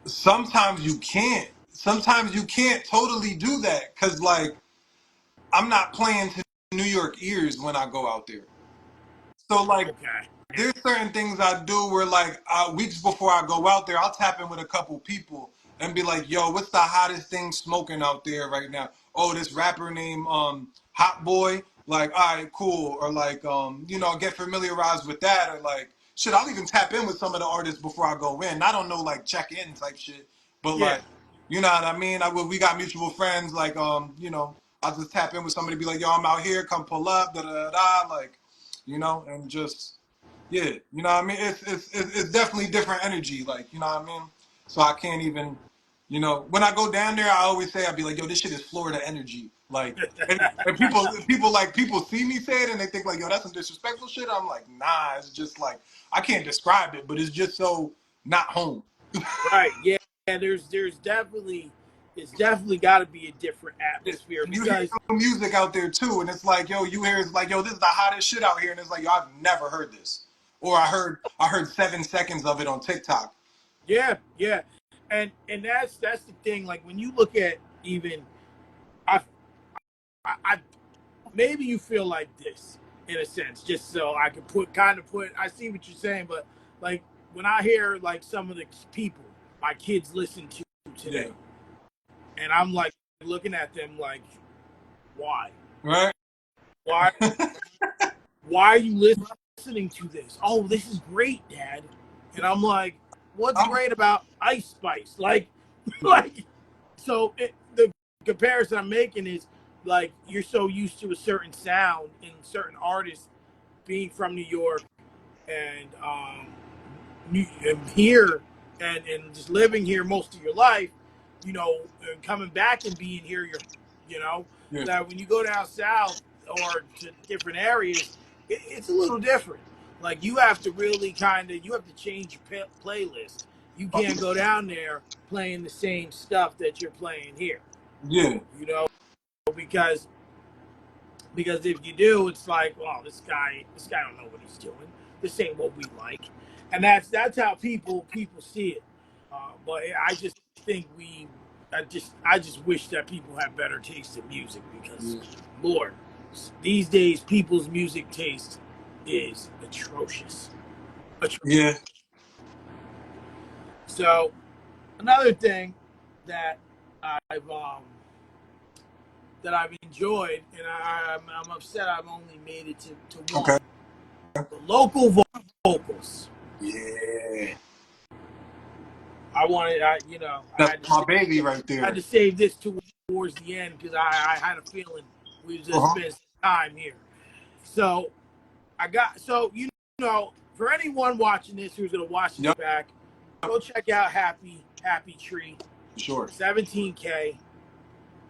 Sometimes you can't. Sometimes you can't totally do that because, like, I'm not playing to New York ears when I go out there. So, like, Okay. there's certain things I do where, like, weeks before I go out there, I'll tap in with a couple people and be like, "Yo, what's the hottest thing smoking out there right now? Oh, this rapper named Hot Boy. Like, all right, cool." Or like, get familiarized with that. Or like, shit, I'll even tap in with some of the artists before I go in. I don't know, like, check in type shit, but Yeah. like, you know what I mean? We got mutual friends. Like, I'll just tap in with somebody, be like, "Yo, I'm out here. Come pull up." Da da da. Like, and just yeah, you know what I mean? It's definitely different energy, like, you know what I mean? So I can't even, when I go down there, I always say, I'd be like, yo, this shit is Florida energy. Like, and people see me say it and they think like, yo, that's some disrespectful shit. I'm like, nah, it's just like, I can't describe it, but it's just so not home. Right. Yeah. There's definitely, it's definitely got to be a different atmosphere, And you hear because some music out there too, and it's like, yo, you hear it's like, yo, this is the hottest shit out here, and it's like, yo, I've never heard this, or I heard 7 seconds of it on TikTok. yeah, yeah, and that's the thing. Like when you look at even, I, I maybe you feel like this in a sense, just so I can put. I see what you're saying, but like when I hear like some of the people my kids listen to Yeah. today, and I'm like looking at them like, why? Right? Why? Why are you listening to this? Oh, this is great, Dad. And I'm like, what's I'm, great about Ice Spice? Like, like, the comparison I'm making is like, you're so used to a certain sound and certain artists being from New York, and and here, and just living here most of your life, and coming back and being here, you know, yeah. that when you go down south or to different areas, it's a little different. Like you have to really you have to change your playlist. You can't go down there playing the same stuff that you're playing here. Yeah, You know, because if you do, it's like, well, this guy don't know what he's doing. This ain't what we like, and that's how people see it. But I just think I just wish that people had better taste in music because, yeah, Lord, these days people's music taste is atrocious. yeah. So another thing that I've um, that I've enjoyed, and I'm upset I've only made it to Okay. one. The local vocals. Yeah, I wanted, that's my baby right I had there. to save this towards the end because I had a feeling we was gonna Uh-huh. spend some time here. So for anyone watching this who's gonna watch this Yep, back, go check out Happy Tree, for sure. 17K,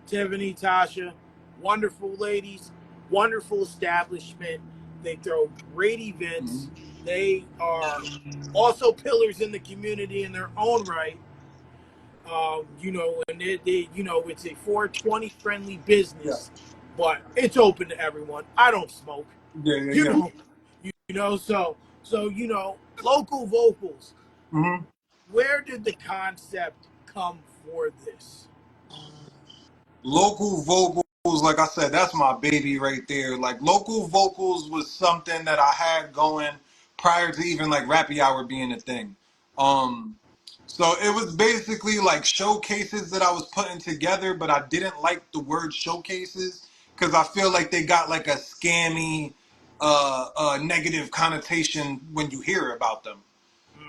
Tiffany, Tasha, wonderful ladies, wonderful establishment. They throw great events. Hmm. They are also pillars in the community in their own right. And it's a 420 friendly Yeah, business, but it's open to everyone. I don't smoke, yeah, yeah, you yeah. know, local vocals. Hmm. Where did the concept come for this? Local vocals, like I said, that's my baby right there. Like local vocals was something that I had going prior to even like Rappy Hour being a thing. Um, so it was basically like showcases that I was putting together, but I didn't like the word showcases because I feel like they got like a scammy, negative connotation when you hear about them.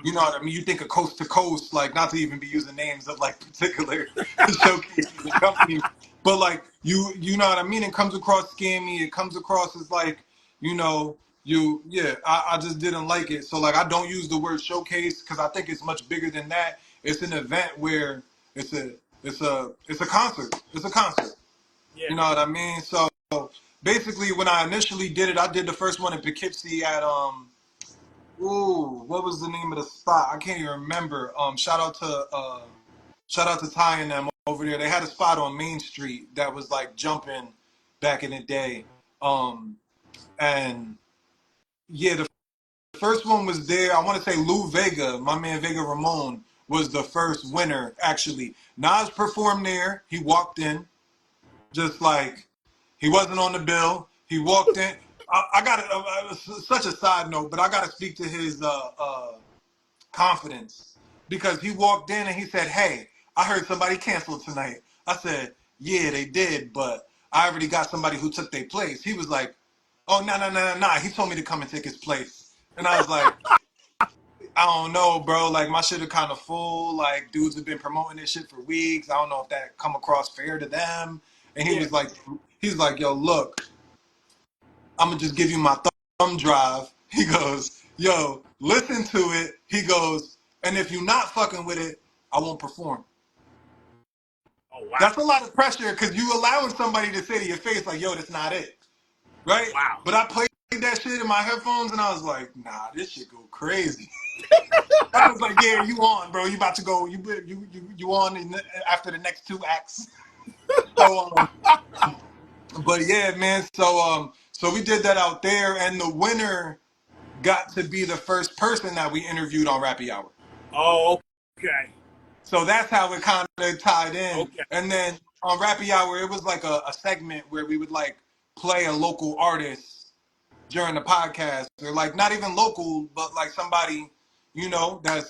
You know Mm-hmm. what I mean? You think of coast to coast, like not to even be using names of like particular showcases and companies, but like you know what I mean? It comes across scammy. It comes across as like, you know, I just didn't like it. So like I don't use the word showcase because I think it's much bigger than that. It's an event where it's a concert. It's a concert. Yeah. You know what I mean? So basically when I initially did it, I did the first one in Poughkeepsie at ooh, what was the name of the spot? I can't even remember. Shout out to Ty and them over there. They had a spot on Main Street that was like jumping back in the day. Um, and yeah, the first one was there. I want to say Lou Vega, my man Vega Ramon, was the first winner actually. Nas performed there. He walked in just like he wasn't on the bill. He walked in. I got such a side note, but I got to speak to his confidence because he walked in and he said, "Hey, I heard somebody canceled tonight." I said, "Yeah, they did, but I already got somebody who took their place." He was like, "Oh, no, no, no, no, no." He told me to come and take his place. And I was like, I don't know, bro. Like, my shit are kind of full. Like, dudes have been promoting this shit for weeks. I don't know if that come across fair to them. And Yeah. he's like, yo, look, I'm going to just give you my thumb drive. He goes, yo, listen to it. He goes, and if you're not fucking with it, I won't perform. Oh wow. That's a lot of pressure because you allowing somebody to say to your face, like, yo, that's not it. Right? Wow. But I played that shit in my headphones and I was like, nah, this shit go crazy. I was like, yeah, you on, bro. You about to go, you on after the next two acts. So, but yeah, man. So we did that out there and the winner got to be the first person that we interviewed on Rappy Hour. Oh, okay. So that's how it kind of tied in. Okay. And then on Rappy Hour, it was like a segment where we would like play a local artist during the podcast, or like not even local, but like somebody, you know, that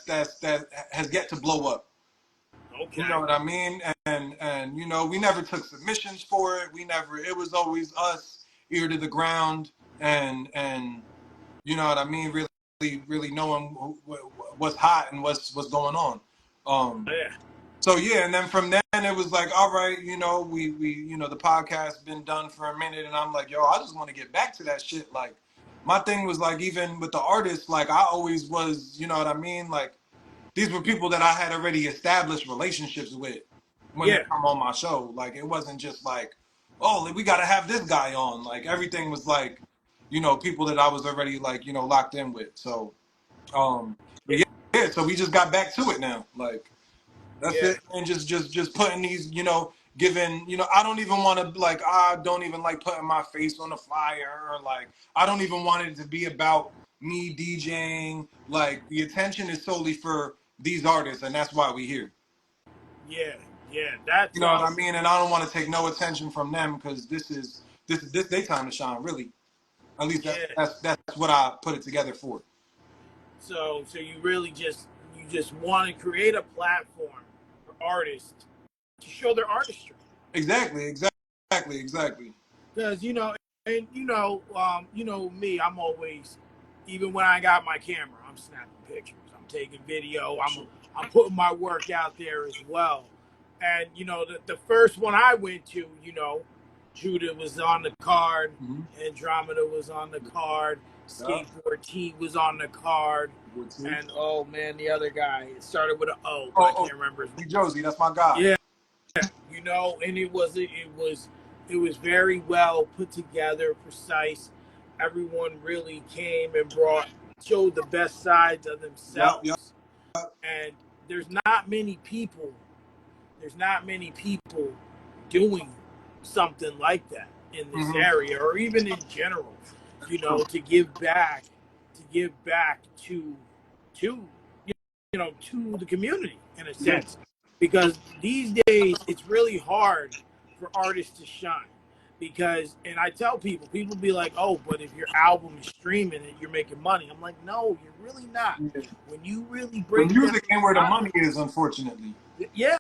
has yet to blow up. You know Okay. what I mean? And you know, we never took submissions for it. We never. It was always us, ear to the ground, and you know what I mean. Really knowing what's hot and what's going on. Um, Yeah. so yeah, and then from then it was like, all right, you know, we you know the podcast's been done for a minute, and I'm like, yo, I just want to get back to that shit. Like, my thing was like, even with the artists, like I always was, you know what I mean? Like, these were people that I had already established relationships with when they Yeah. come on my show. Like, it wasn't just like, oh, we got to have this guy on. Like, everything was like, people that I was already like, locked in with. So, but Yeah, yeah, so we just got back to it now. Like, that's yeah, it. And just putting these, giving, I don't even want to, like, I don't even like putting my face on the flyer, or like, I don't even want it to be about me DJing. Like, the attention is solely for these artists, and that's why we here. yeah, yeah. That's You know what I mean? And I don't want to take no attention from them, because this their time to shine, really. At least yeah. that's what I put it together for. So you really just want to create a platform for artists to show their artistry. Exactly. Because and me, I'm always, even when I got my camera, I'm snapping pictures, I'm taking video, I'm putting my work out there as well. And the first one I went to, Judah was on the card, Mm-hmm. Andromeda was on the card, Yeah. Skateboard T was on the card, and oh man, the other guy, it started with an O, but I can't remember his D name. Josie, that's my guy. Yeah, and it was very well put together, precise. Everyone really came and showed the best sides of Yep. themselves. And there's not many people there's not many people doing something like that in this Mm-hmm. area, or even in general, to give back to to the community, in a Yeah. sense, because these days it's really hard for artists to shine. Because, and I tell people be like, oh, but if your album is streaming and you're making money, I'm like, no, you're really not. Yeah. When you really The break it down music to ain't where the the money is, unfortunately. yeah,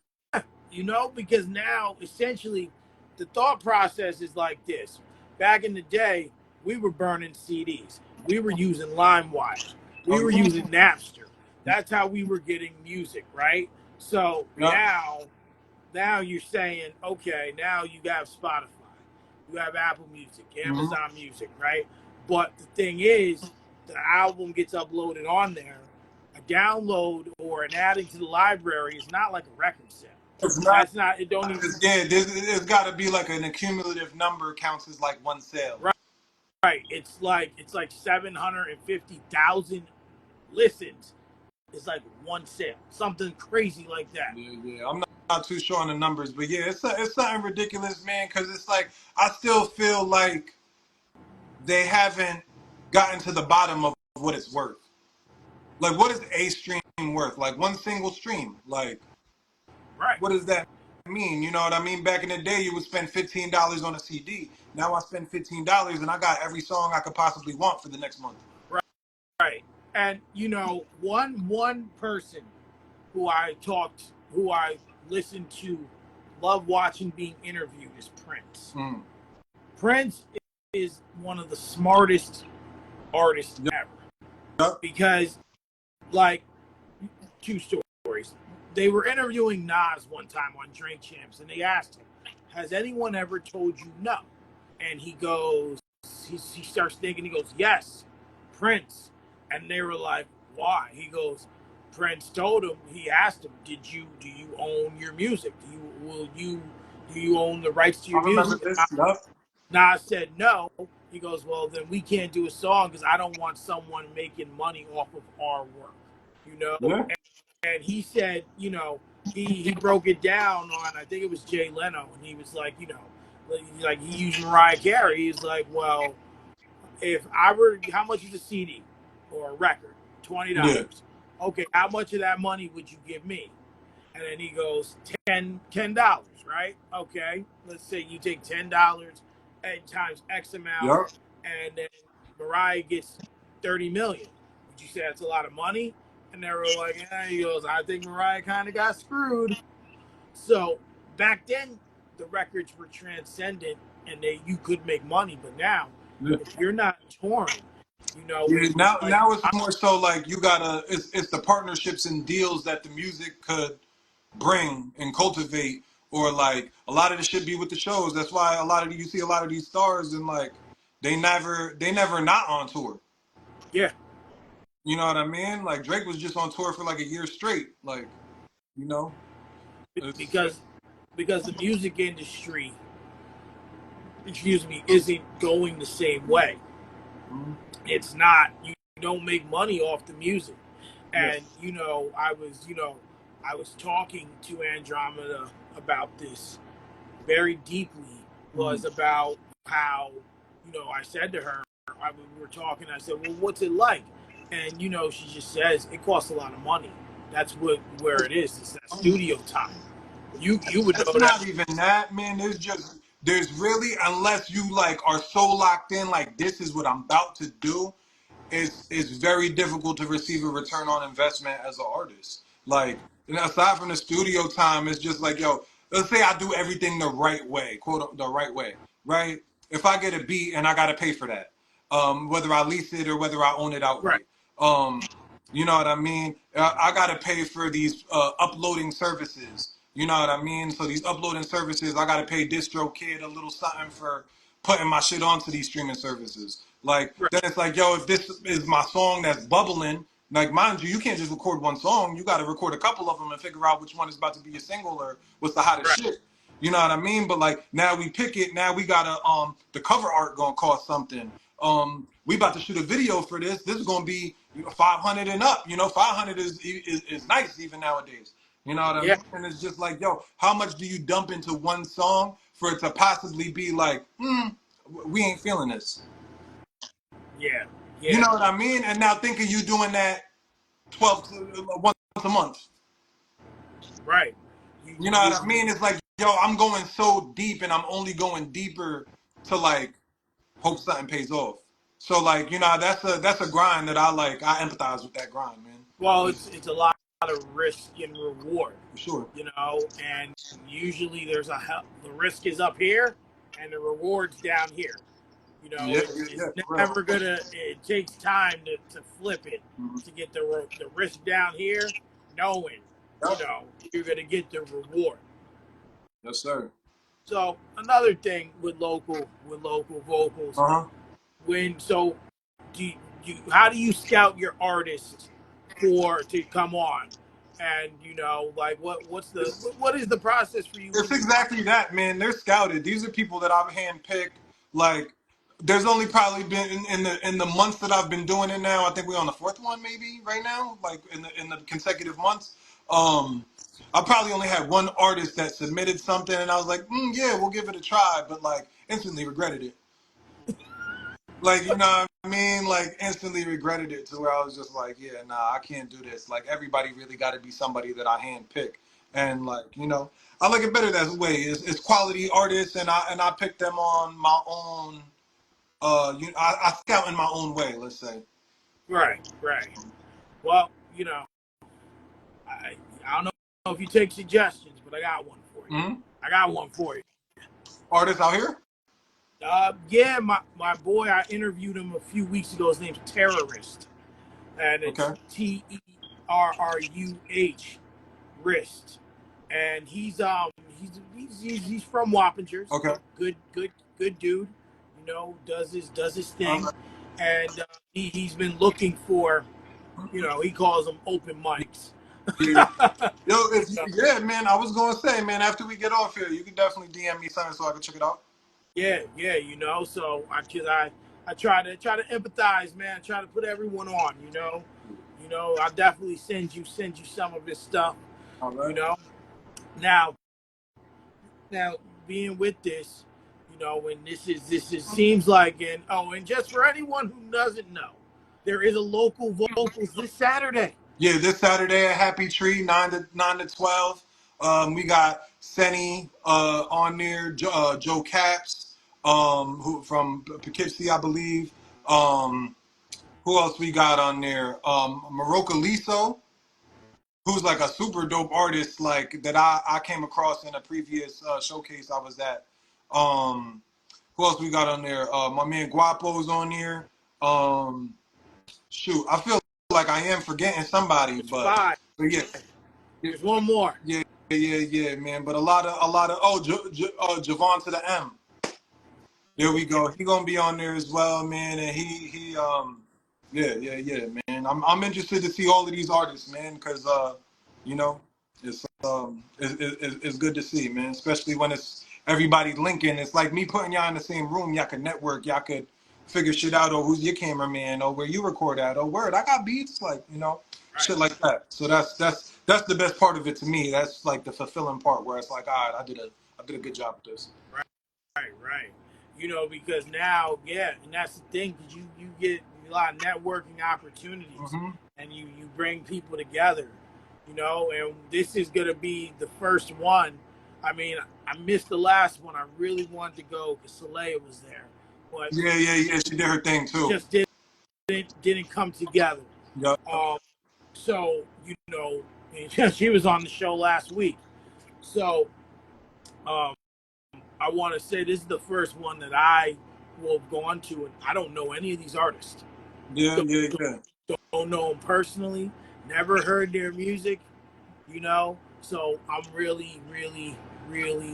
because now essentially the thought process is like this. Back in the day, we were burning CDs. We were using LimeWire. Oh We were yeah. using Napster. That's how we were getting music, right? So Yep. now you're saying, okay, now you have Spotify, you have Apple Music, Mm-hmm. Amazon Music, right? But the thing is, the album gets uploaded on there. A download or an adding to the library is not like a record sale. It's not. That's not. It don't even. Yeah, there's got to be like an accumulative number counts as like one sale. Right. Right. It's like 750,000 listens. It's like one sale, something crazy like that. Yeah. I'm not too sure on the numbers, but yeah, it's something ridiculous, man. Because it's like I still feel like they haven't gotten to the bottom of what it's worth. Like, what is a stream worth? Like one single stream. Like, Right. what does that mean? You know what I mean? Back in the day, you would spend $15 on a CD. Now I spend $15 and I got every song I could possibly want for the next month. Right. Right. And one person who I listened to, love watching being interviewed, is Prince. Mm. Prince is one of the smartest artists ever. Yep. Because, like, two stories. They were interviewing Nas one time on Drink Champs, and they asked him, has anyone ever told you no? And he goes, he starts thinking, he goes, yes, Prince. And they were like, why? He goes, Prince told him, he asked him, do you own your music? Do you own the rights to I your remember music? this. Yep. Nas said no. He goes, well, then we can't do a song because I don't want someone making money off of our work, Yeah. And he said, he broke it down on, I think it was Jay Leno, and he was like, like he used Mariah Carey. He's like, well, if I were, how much is a CD or a record? $20. Yeah. Okay, how much of that money would you give me? And then he goes, $10, right? Okay, let's say you take $10 and times X amount, Yep. and then Mariah gets 30 million. Would you say that's a lot of money? And they were like, yeah. He goes, I think Mariah kind of got screwed. So back then, the records were transcendent, and you could make money. But now, Yeah. if you're not touring, Yeah, like, now it's more so like you gotta. It's the partnerships and deals that the music could bring and cultivate, or like a lot of the shit be with the shows. That's why you see a lot of these stars and like they never not on tour. yeah, You know what I mean? Like Drake was just on tour for like a year straight. Like, you know, it's because the music industry, isn't going the same way. Mhm. It's not, you don't make money off the music. And Yes. I was talking to Andromeda about this very deeply, Mhm. was about how, I said to her, we were talking, I said, well, what's it like? And, she just says, it costs a lot of money. That's where it is. It's that studio time. You would It's know that. not even that, man. There's really, unless you like are so locked in, like this is what I'm about to do, it's very difficult to receive a return on investment as an artist. Like, aside from the studio time, it's just like, yo, let's say I do everything the right way, quote the right way, right? If I get a beat and I gotta pay for that, whether I lease it or whether I own it Right, outright, you know what I mean? I gotta pay for these uploading services. You know what I mean? So these uploading services, I gotta pay DistroKid a little something for putting my shit onto these streaming services. Like right, then it's like, yo, if this is my song that's bubbling, like mind you, you can't just record one song. You got to record a couple of them and figure out which one is about to be a single or what's the hottest right. shit. You know what I mean? But like now we pick it. Now we gotta the cover art gonna cost something. We about to shoot a video for this. This is gonna be 500 and up. 500 is nice even nowadays. You know what I Yeah, mean? And it's just like, yo, how much do you dump into one song for it to possibly be like, we ain't feeling this. yeah, You yeah. know what I mean? And now think of you doing that once a month. Right. You know what I You mean? It's like, yo, I'm going so deep and I'm only going deeper to like hope something pays off. So like, that's a grind that I like. I empathize with that grind, man. well, It's it's a lot of risk and reward, for sure. and usually the risk is up here and the reward's down here. Yeah, yeah, It's yeah, for real. never gonna. It takes time to flip it, Mhm. to get the risk down here, knowing Yep. you're gonna get the reward. Yes, sir. So another thing with local vocals, Uh-huh. when so do how do you scout your artists for to come on, and like what is the process for you It's when you find? exactly that, man. They're scouted. These are people that I've handpicked. Like, there's only probably been in the months that I've been doing it now. I think we're on the fourth one, maybe right now. Like in the consecutive months. I probably only had one artist that submitted something, and I was like, yeah, we'll give it a try, but like instantly regretted it. Like, you know what I mean? Like, instantly regretted it to where I was just like, yeah, nah, I can't do this. Like, everybody really got to be somebody that I handpick. And, like, I like it better that way. It's quality artists, and I pick them on my own, I scout in my own way, let's say. Right, right. Well, I I don't know if you take suggestions, but I got one for you. Hmm. I got one for you. Artists out here? Yeah, my boy, I interviewed him a few weeks ago. His name's Terrorist, and it's Okay. Terruh wrist, and he's from Wappingers. Okay. Good dude. Does his All thing, right. and he's been looking for, he calls them open mics. Yeah. Yo, yeah, man, I was going to say, man, after we get off here, you can definitely DM me something so I can check it out. Yeah, yeah, so I try to empathize, man. I try to put everyone on, I definitely send you some of his stuff, All you right. know. Now now being with this, and this is seems like, and just for anyone who doesn't know, there is a local vocals this Saturday. Yeah, this Saturday at Happy Tree, 9 to 12. We got Senny on there, Joe Caps, who from Poughkeepsie, I believe. Who else we got on there? Maroka Liso, who's like a super dope artist, like that I came across in a previous showcase I was at. Um, who else we got on there? My man Guapo's on there. Um, Shoot, I feel like I am forgetting somebody, There's but five. yeah, yeah, There's one more. yeah, yeah, man. But a lot of Javon to the M. There we go. He gonna be on there as well, man. And yeah, yeah, yeah, man. I'm interested to see all of these artists, man, because you know, it's good to see, man. Especially when it's everybody linking. It's like me putting y'all in the same room. Y'all could network. Y'all could figure shit out, or who's your cameraman, or where you record at, or word, I got beats, like, you know, Right. shit like that. So that's the best part of it to me. That's like the fulfilling part where it's like, all right, I did a good job with this. Right. Right. You know, because now, yeah, and that's the thing, because you get a lot of networking opportunities, Hmm. and you bring people together, you know, and this is gonna be the first one. I mean, I missed the last one. I really wanted to go because Soleil was there, but Yeah. She did her thing too. just didn't come together. Yep. So you know, she was on the show last week. So um, I want to say this is the first one that I will have gone to, and I don't know any of these artists. Yeah. Don't know them personally. Never heard their music. You know, so I'm really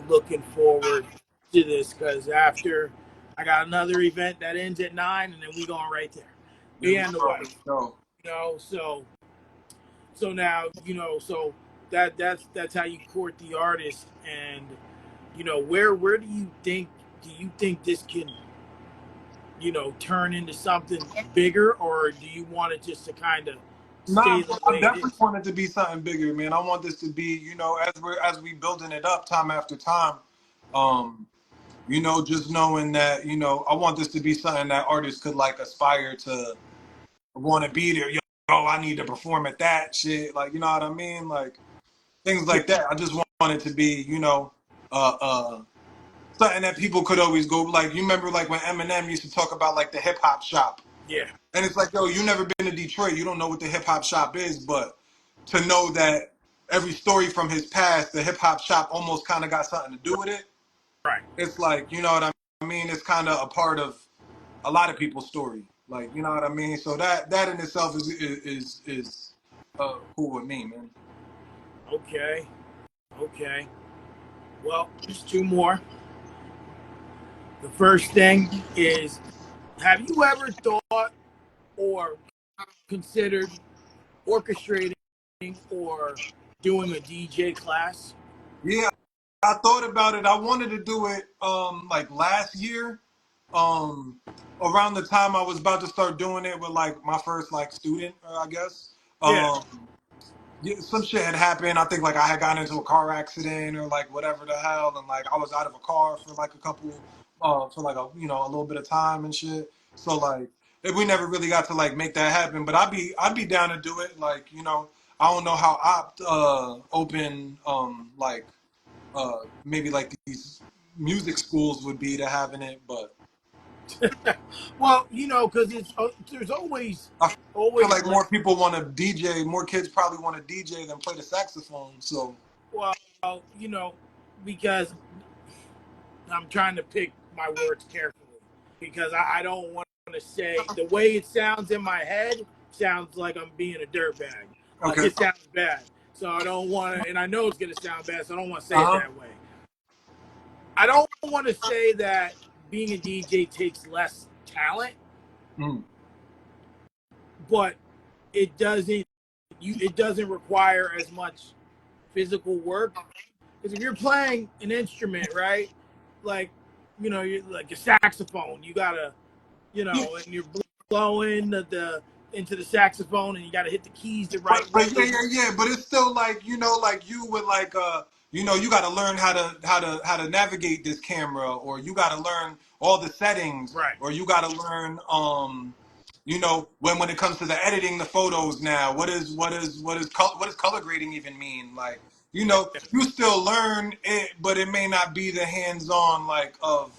looking forward to this, because after I got another event that ends at 9, and then we going right there. Yeah, Me and the wife. no. You know, so now, you know, so that's how you court the artist. And you know, where do you think this can, you know, turn into something bigger, or do you want it just to kind of Nah, stay the I way it definitely is? want it to be something bigger, man. I want this to be, you know, as we building it up time after time. Um, you know, just knowing that, you know, I want this to be something that artists could like aspire to want to be there. Yo, I need to perform at that shit. Like, you know what I mean? Like things Yeah. like that. I just want it to be, you know, uh, uh, something that people could always go. Like, you remember, like when Eminem used to talk about like the hip hop shop. Yeah. And it's like, yo, you never been to Detroit. You don't know what the hip hop shop is, but to know that every story from his past, the hip hop shop almost kind of got something to do with it. Right. It's like, you know what I mean? It's kind of a part of a lot of people's story. Like, you know what I mean? So that in itself is cool with me, man. Okay. Okay. Well, there's two more. The first thing is, have you ever thought or considered orchestrating or doing a DJ class? Yeah, I thought about it. I wanted to do it like last year. Um Around the time I was about to start doing it with like my first like student, I guess. Yeah. Um yeah, some shit had happened. I think like I had gotten into a car accident or like whatever the hell, and like I was out of a car for like a couple, for like a, you know, a little bit of time and shit. So like we never really got to like make that happen. But I'd be down to do it. Like, you know, I don't know how open like maybe like these music schools would be to having it, but Well, you know, because there's always I feel always like like, more people want to DJ. More kids probably want to DJ than play the saxophone. So. well, you know, because I'm trying to pick my words carefully, because I don't want to say the way it sounds in my head sounds like I'm being a dirtbag. Like, Okay. it sounds bad. So I don't want to, and I know it's going to sound bad, so I don't want to say it Uh-huh. that way. I don't want to say that being a DJ takes less talent, Mm. but it doesn't require as much physical work. Because if you're playing an instrument, right, like, you know, you're like a saxophone, you gotta, you Yeah, know, and you're blowing the into the saxophone, and you gotta hit the keys the but right way. yeah. But it's still like, you know, like you would like you know, you got to learn how to navigate this camera, or you got to learn all the settings, Right. or you got to learn you know, when it comes to the editing the photos now, what does color grading even mean? Like, you know, you still learn it, but it may not be the hands on like of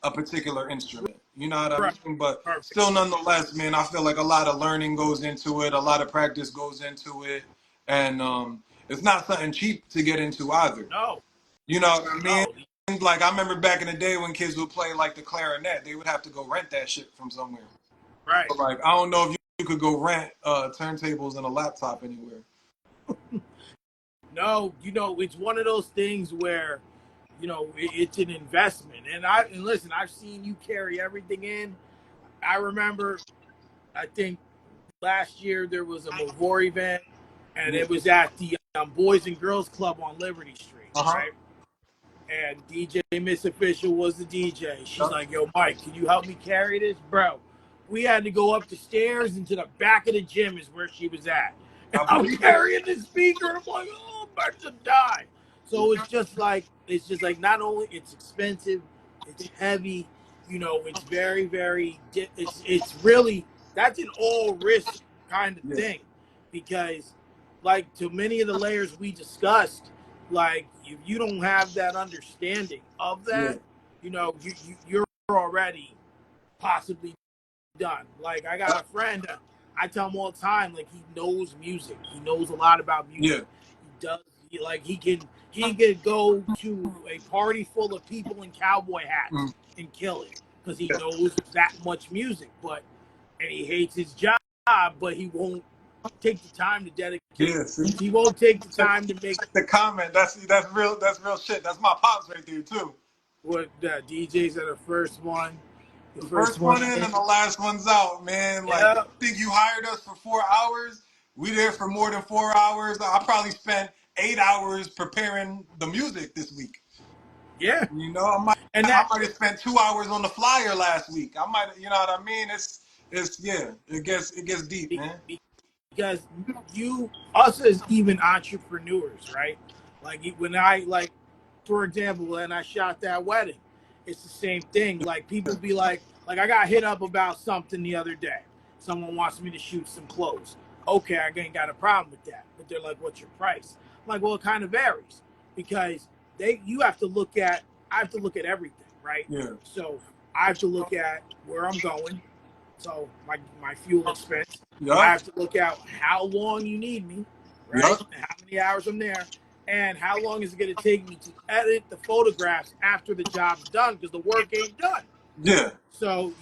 a particular instrument. You know what I Right. mean? But Perfect. still, nonetheless, man, I feel like a lot of learning goes into it, a lot of practice goes into it, and it's not something cheap to get into either. No. You know what I mean? No. Like I remember back in the day when kids would play like the clarinet, they would have to go rent that shit from somewhere. Right. But like I don't know if you could go rent turntables and a laptop anywhere. No. You know, it's one of those things where, you know, it's an investment. And listen, I've seen you carry everything in. I remember, I think last year there was a Mavor event, and Yeah. it was at the Boys and Girls Club on Liberty Street, Uh huh. right? and DJ Miss Official was the DJ. She's Yep. like, "Yo, Mike, can you help me carry this, bro?" We had to go up the stairs into the back of the gym is where she was at, and I I'm believe it. carrying the speaker. I'm like, "Oh, I'm about to die." So it's just like not only it's expensive, it's heavy. You know, it's very. It's really that's an all risk kind of Yeah, thing, because like to many of the layers we discussed, like if you don't have that understanding of yeah, that, you're already possibly done. Like I got a friend, I tell him all the time, like he knows music, he knows a lot about yeah. music. Like he can go to a party full of people in cowboy Mm, hats and kill it because he knows that much music. But and he hates his job, but he won't take the time to dedicate. yeah. See, He won't take the check, time to make check the comment. That's real. That's real shit. That's my pops right there too. what DJs are the first one, the The first first one one in in. and the last one's out, man. Like, Yeah, you think you hired us for 4 hours? We there for more than 4 hours. I probably spent 8 hours preparing the music this week. yeah, You know, I might and I that might have spent 2 hours on the flyer last week. I might, you know what I mean? It's yeah. It gets deep, man. because us as even entrepreneurs, right? Like when I like, for example, when I shot that wedding, it's the same thing. Like people be like I got hit up about something the other day. Someone wants me to shoot some clothes. Okay, I ain't got a problem with that. But they're like, "What's your price?" I'm like, "Well, it kind of varies because you have to look at I have to look at everything, right? Yeah. So I have to look at where I'm going, so my fuel expense. I Yup. have to look out how long you need me, right? Yup. And how many hours I'm there, and how long is it going to take me to edit the photographs after the job's done because the work ain't done. Yeah. So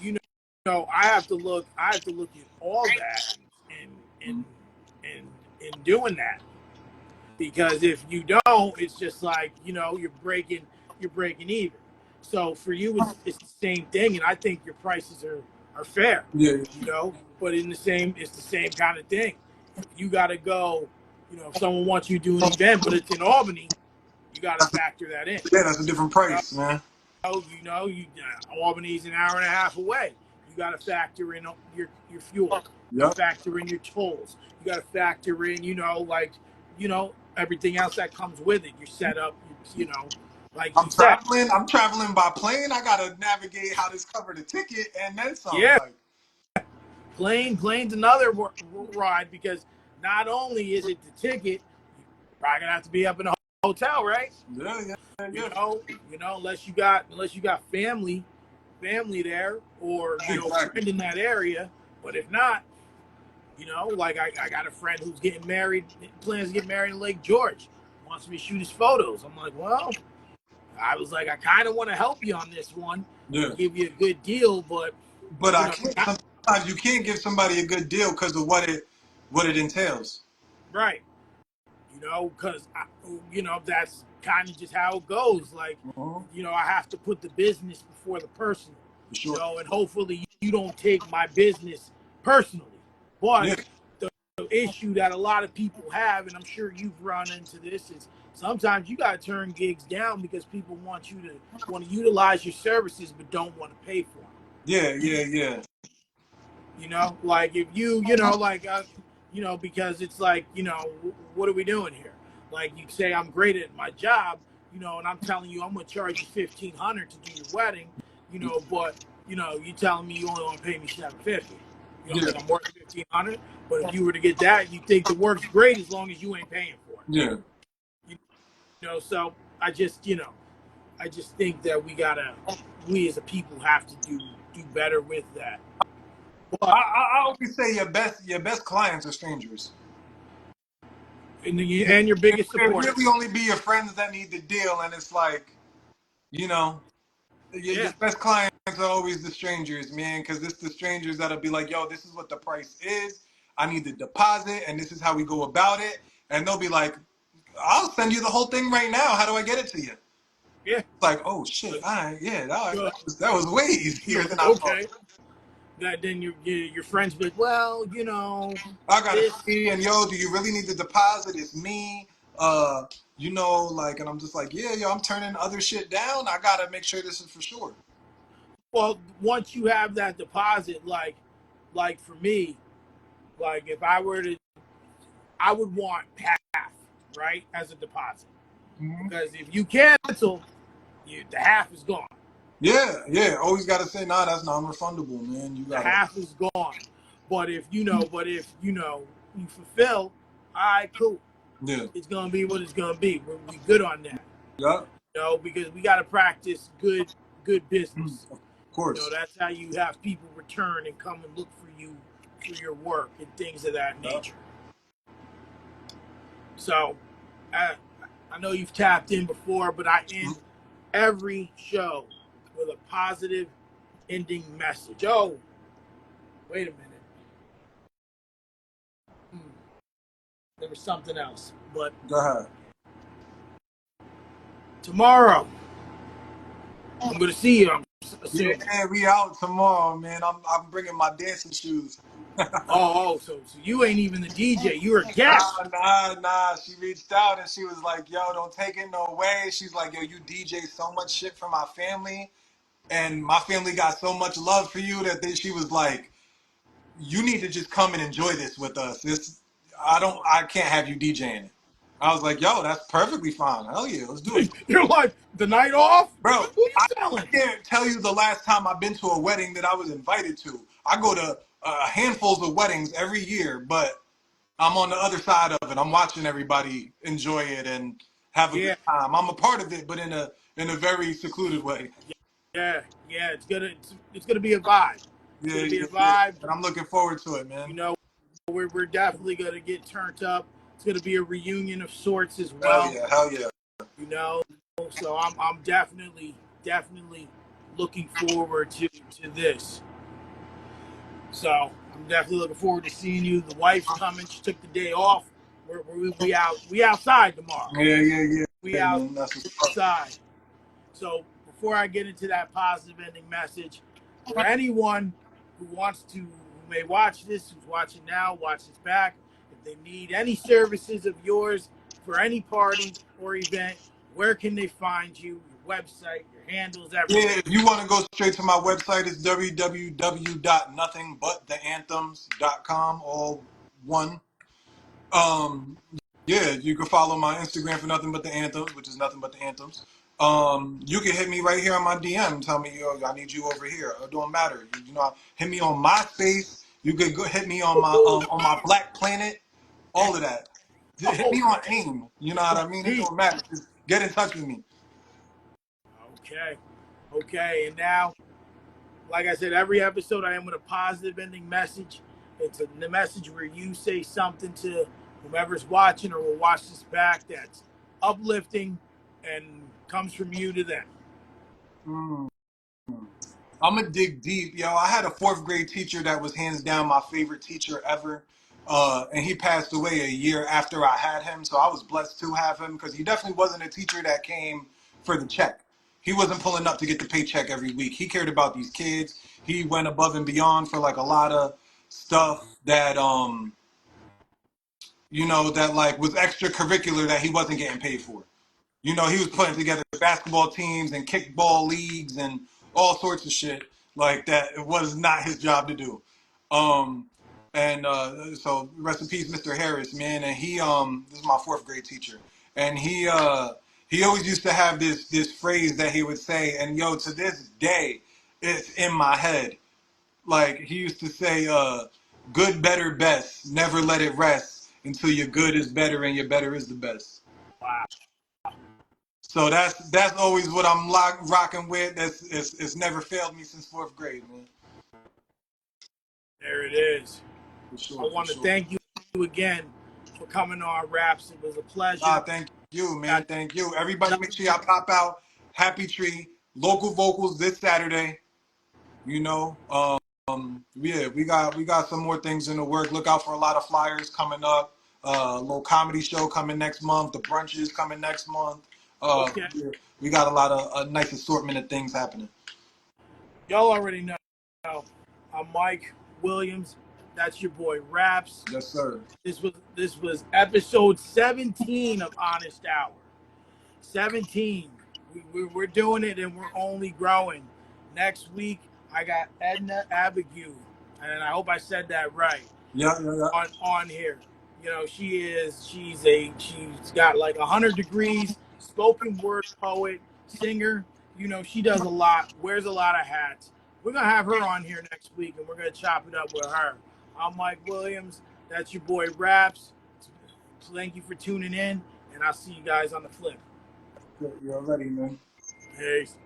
I have to look at all that and Mm, in doing that, because if you don't, it's just like you're breaking even. So for you, it's the same thing, and I think your prices are fair, yeah. But it's the same kind of thing. If you got to go, if someone wants you to do an event, but it's in Albany, you got to That's a, factor that in. yeah. That's a different You know, price, man. Albany's an hour and a half away. You got to factor in your fuel. You got to Yup. factor in your tolls. You got to factor in, everything else that comes with it. Your setup, like you said. I'm traveling by plane. I gotta navigate how this covered the ticket and then some. Yeah, Like, plane's another ride because not only is it the ticket, you're probably gonna have to be up in a hotel, right? yeah, yeah, You yeah. know, unless you got family there, or Exactly. friend in that area. But if not, like I got a friend who's getting married, plans to get married in Lake George, wants me to shoot his photos. I'm like, well, I was like, I kind of want to help you on this one Yeah. and give you a good deal, but But I can't. not Sometimes you can't give somebody a good deal because of what it entails. right. Because that's kind of just how it goes. Like, Uh-huh. I have to put the business before the personal, For sure. and hopefully you don't take my business personally. But Yeah. the issue that a lot of people have, and I'm sure you've run into this, is sometimes you got to turn gigs down because people want to utilize your services but don't want to pay for them. Yeah. Yeah. Yeah. Like if like because it's like, what are we doing here? Like you say I'm great at my job, and I'm telling you I'm gonna charge you 1,500 to do your wedding, but you telling me you only want to pay me 750. You don't Yeah. think I'm worth 1,500? But if you were to get that, you think the work's great as long as you ain't paying for it. Yeah. So I just think that we as a people have to do better with that. I, But I always say your best clients are strangers. and your biggest It really supporters. only be your friends that need the deal, and it's like, you know, your Yeah, best clients are always the strangers, man, because it's the strangers that'll be like, yo, this is what the price is. I need the deposit, and this is how we go about it. And they'll be like, I'll send you the whole thing right now. How do I get it to you? yeah. It's like, oh shit, But, all right, yeah, that, uh, that was that was way easier than I thought. okay. That then your friends be like, well, I got a this. fee, and yo, do you really need the deposit? It's me. You know, like, and I'm just like, yeah, yo, I'm turning other shit down. I gotta make sure this is for sure. Well, once you have that deposit, like for me, like if I were to, I would want half, right, as a deposit, Hmm. because if you cancel, the half is gone. Yeah, yeah. Always gotta say, nah, that's non-refundable, man. You The gotta. half is gone. But if you fulfill, all right, cool. Yeah. It's gonna be what it's gonna be. We good on that, Yep. because we got to practice good business. Of course. That's how you have people return and come and look for you for your work and things of that Yep. nature. So, I know you've tapped in before, but I end every show with a positive ending message. Oh, wait a minute. Hmm, there was something else. But Go ahead. tomorrow, I'm going to see you, I'm assuming. Yeah, we out tomorrow, man. I'm bringing my dancing shoes. So you ain't even the DJ. You're a guest. Nah. She reached out and she was like, yo, don't take it no way. She's like, yo, you DJ so much shit for my family. And my family got so much love for you that she was like, you need to just come and enjoy this with us. I can't have you DJing it. I was like, yo, that's perfectly fine. Hell yeah, let's do it. You're like, the night off? Bro, Who are you I telling? can't tell you the last time I've been to a wedding that I was invited to. I go to handfuls of weddings every year, but I'm on the other side of it. I'm watching everybody enjoy it and have a good Yeah, time. I'm a part of it, but in a very secluded way. yeah. It's gonna be a vibe. It's Yeah, gonna be yeah, a yeah. vibe. And I'm looking forward to it, You man. know, we're definitely gonna get turned up. It's gonna be a reunion of sorts as Hell well. yeah, hell yeah. You know, so I'm definitely looking forward to this. So I'm definitely looking forward to seeing you. The wife's coming. She took the day off. We outside tomorrow. Yeah, We yeah, man. That's what's up. outside. So before I get into that positive ending message, for anyone who may watch this, who's watching now, watch this back, if they need any services of yours for any party or event, where can they find you? Your website, your handles, everything. Yeah, if you want to go straight to my website, it's www.nothingbuttheanthems.com, all one. Um, yeah, you can follow my Instagram for Nothing But The Anthems, which is Nothing But The Anthems. You can hit me right here on my DM. Tell me, yo, I need you over here. It don't matter. You know, hit me on MySpace. You could go hit me on my Black Planet. All of that. Just hit Oh, me on AIM. You know what I mean? It geez. don't matter. Just get in touch with me. Okay. Okay. And now, like I said, every episode I end with a positive ending message. It's a message where you say something to whomever's watching or will watch this back that's uplifting and comes from you to them. Mm. I'm gonna dig deep, yo. I had a fourth grade teacher that was hands down my favorite teacher ever, and he passed away a year after I had him. So I was blessed to have him because he definitely wasn't a teacher that came for the check. He wasn't pulling up to get the paycheck every week. He cared about these kids. He went above and beyond for like a lot of stuff that that like was extracurricular that he wasn't getting paid for. You know, he was putting together basketball teams and kickball leagues and all sorts of shit like that. It was not his job to do. Um, so rest in peace, Mr. Harris, man. And this is my fourth grade teacher, and he always used to have this phrase that he would say, and yo, to this day, it's in my head. Like he used to say, "Good, better, best. Never let it rest until your good is better and your better is the best." Wow. So that's always what I'm rocking with. It's never failed me since fourth grade, man. There it is. For I sure, for want to sure. thank you again for coming on Rapz. It was a pleasure. Thank you, man. Got Thank you. Everybody, nothing make sure y'all pop out. Happy Tree local vocals this Saturday. You know, yeah, we got some more things in the work. Look out for a lot of flyers coming up. Little comedy show coming next month. The brunches coming next month. okay. Yeah, we got a lot of a nice assortment of things happening. Y'all already know. I'm Mike Williams. That's your boy Rapz. Yes, sir. This was episode 17 of Honest Hour. 17. We're doing it and we're only growing. Next week, I got Edna Abigail, and I hope I said that right, Yeah, yeah, yeah. on here. You know, she's got like 100 degrees, spoken word poet, singer. You know, she does a lot, wears a lot of hats. We're gonna have her on here next week, and we're gonna chop it up with her. I'm Mike Williams. That's your boy Rapz. Thank you for tuning in, and I'll see you guys on the flip. You're ready, man. Peace.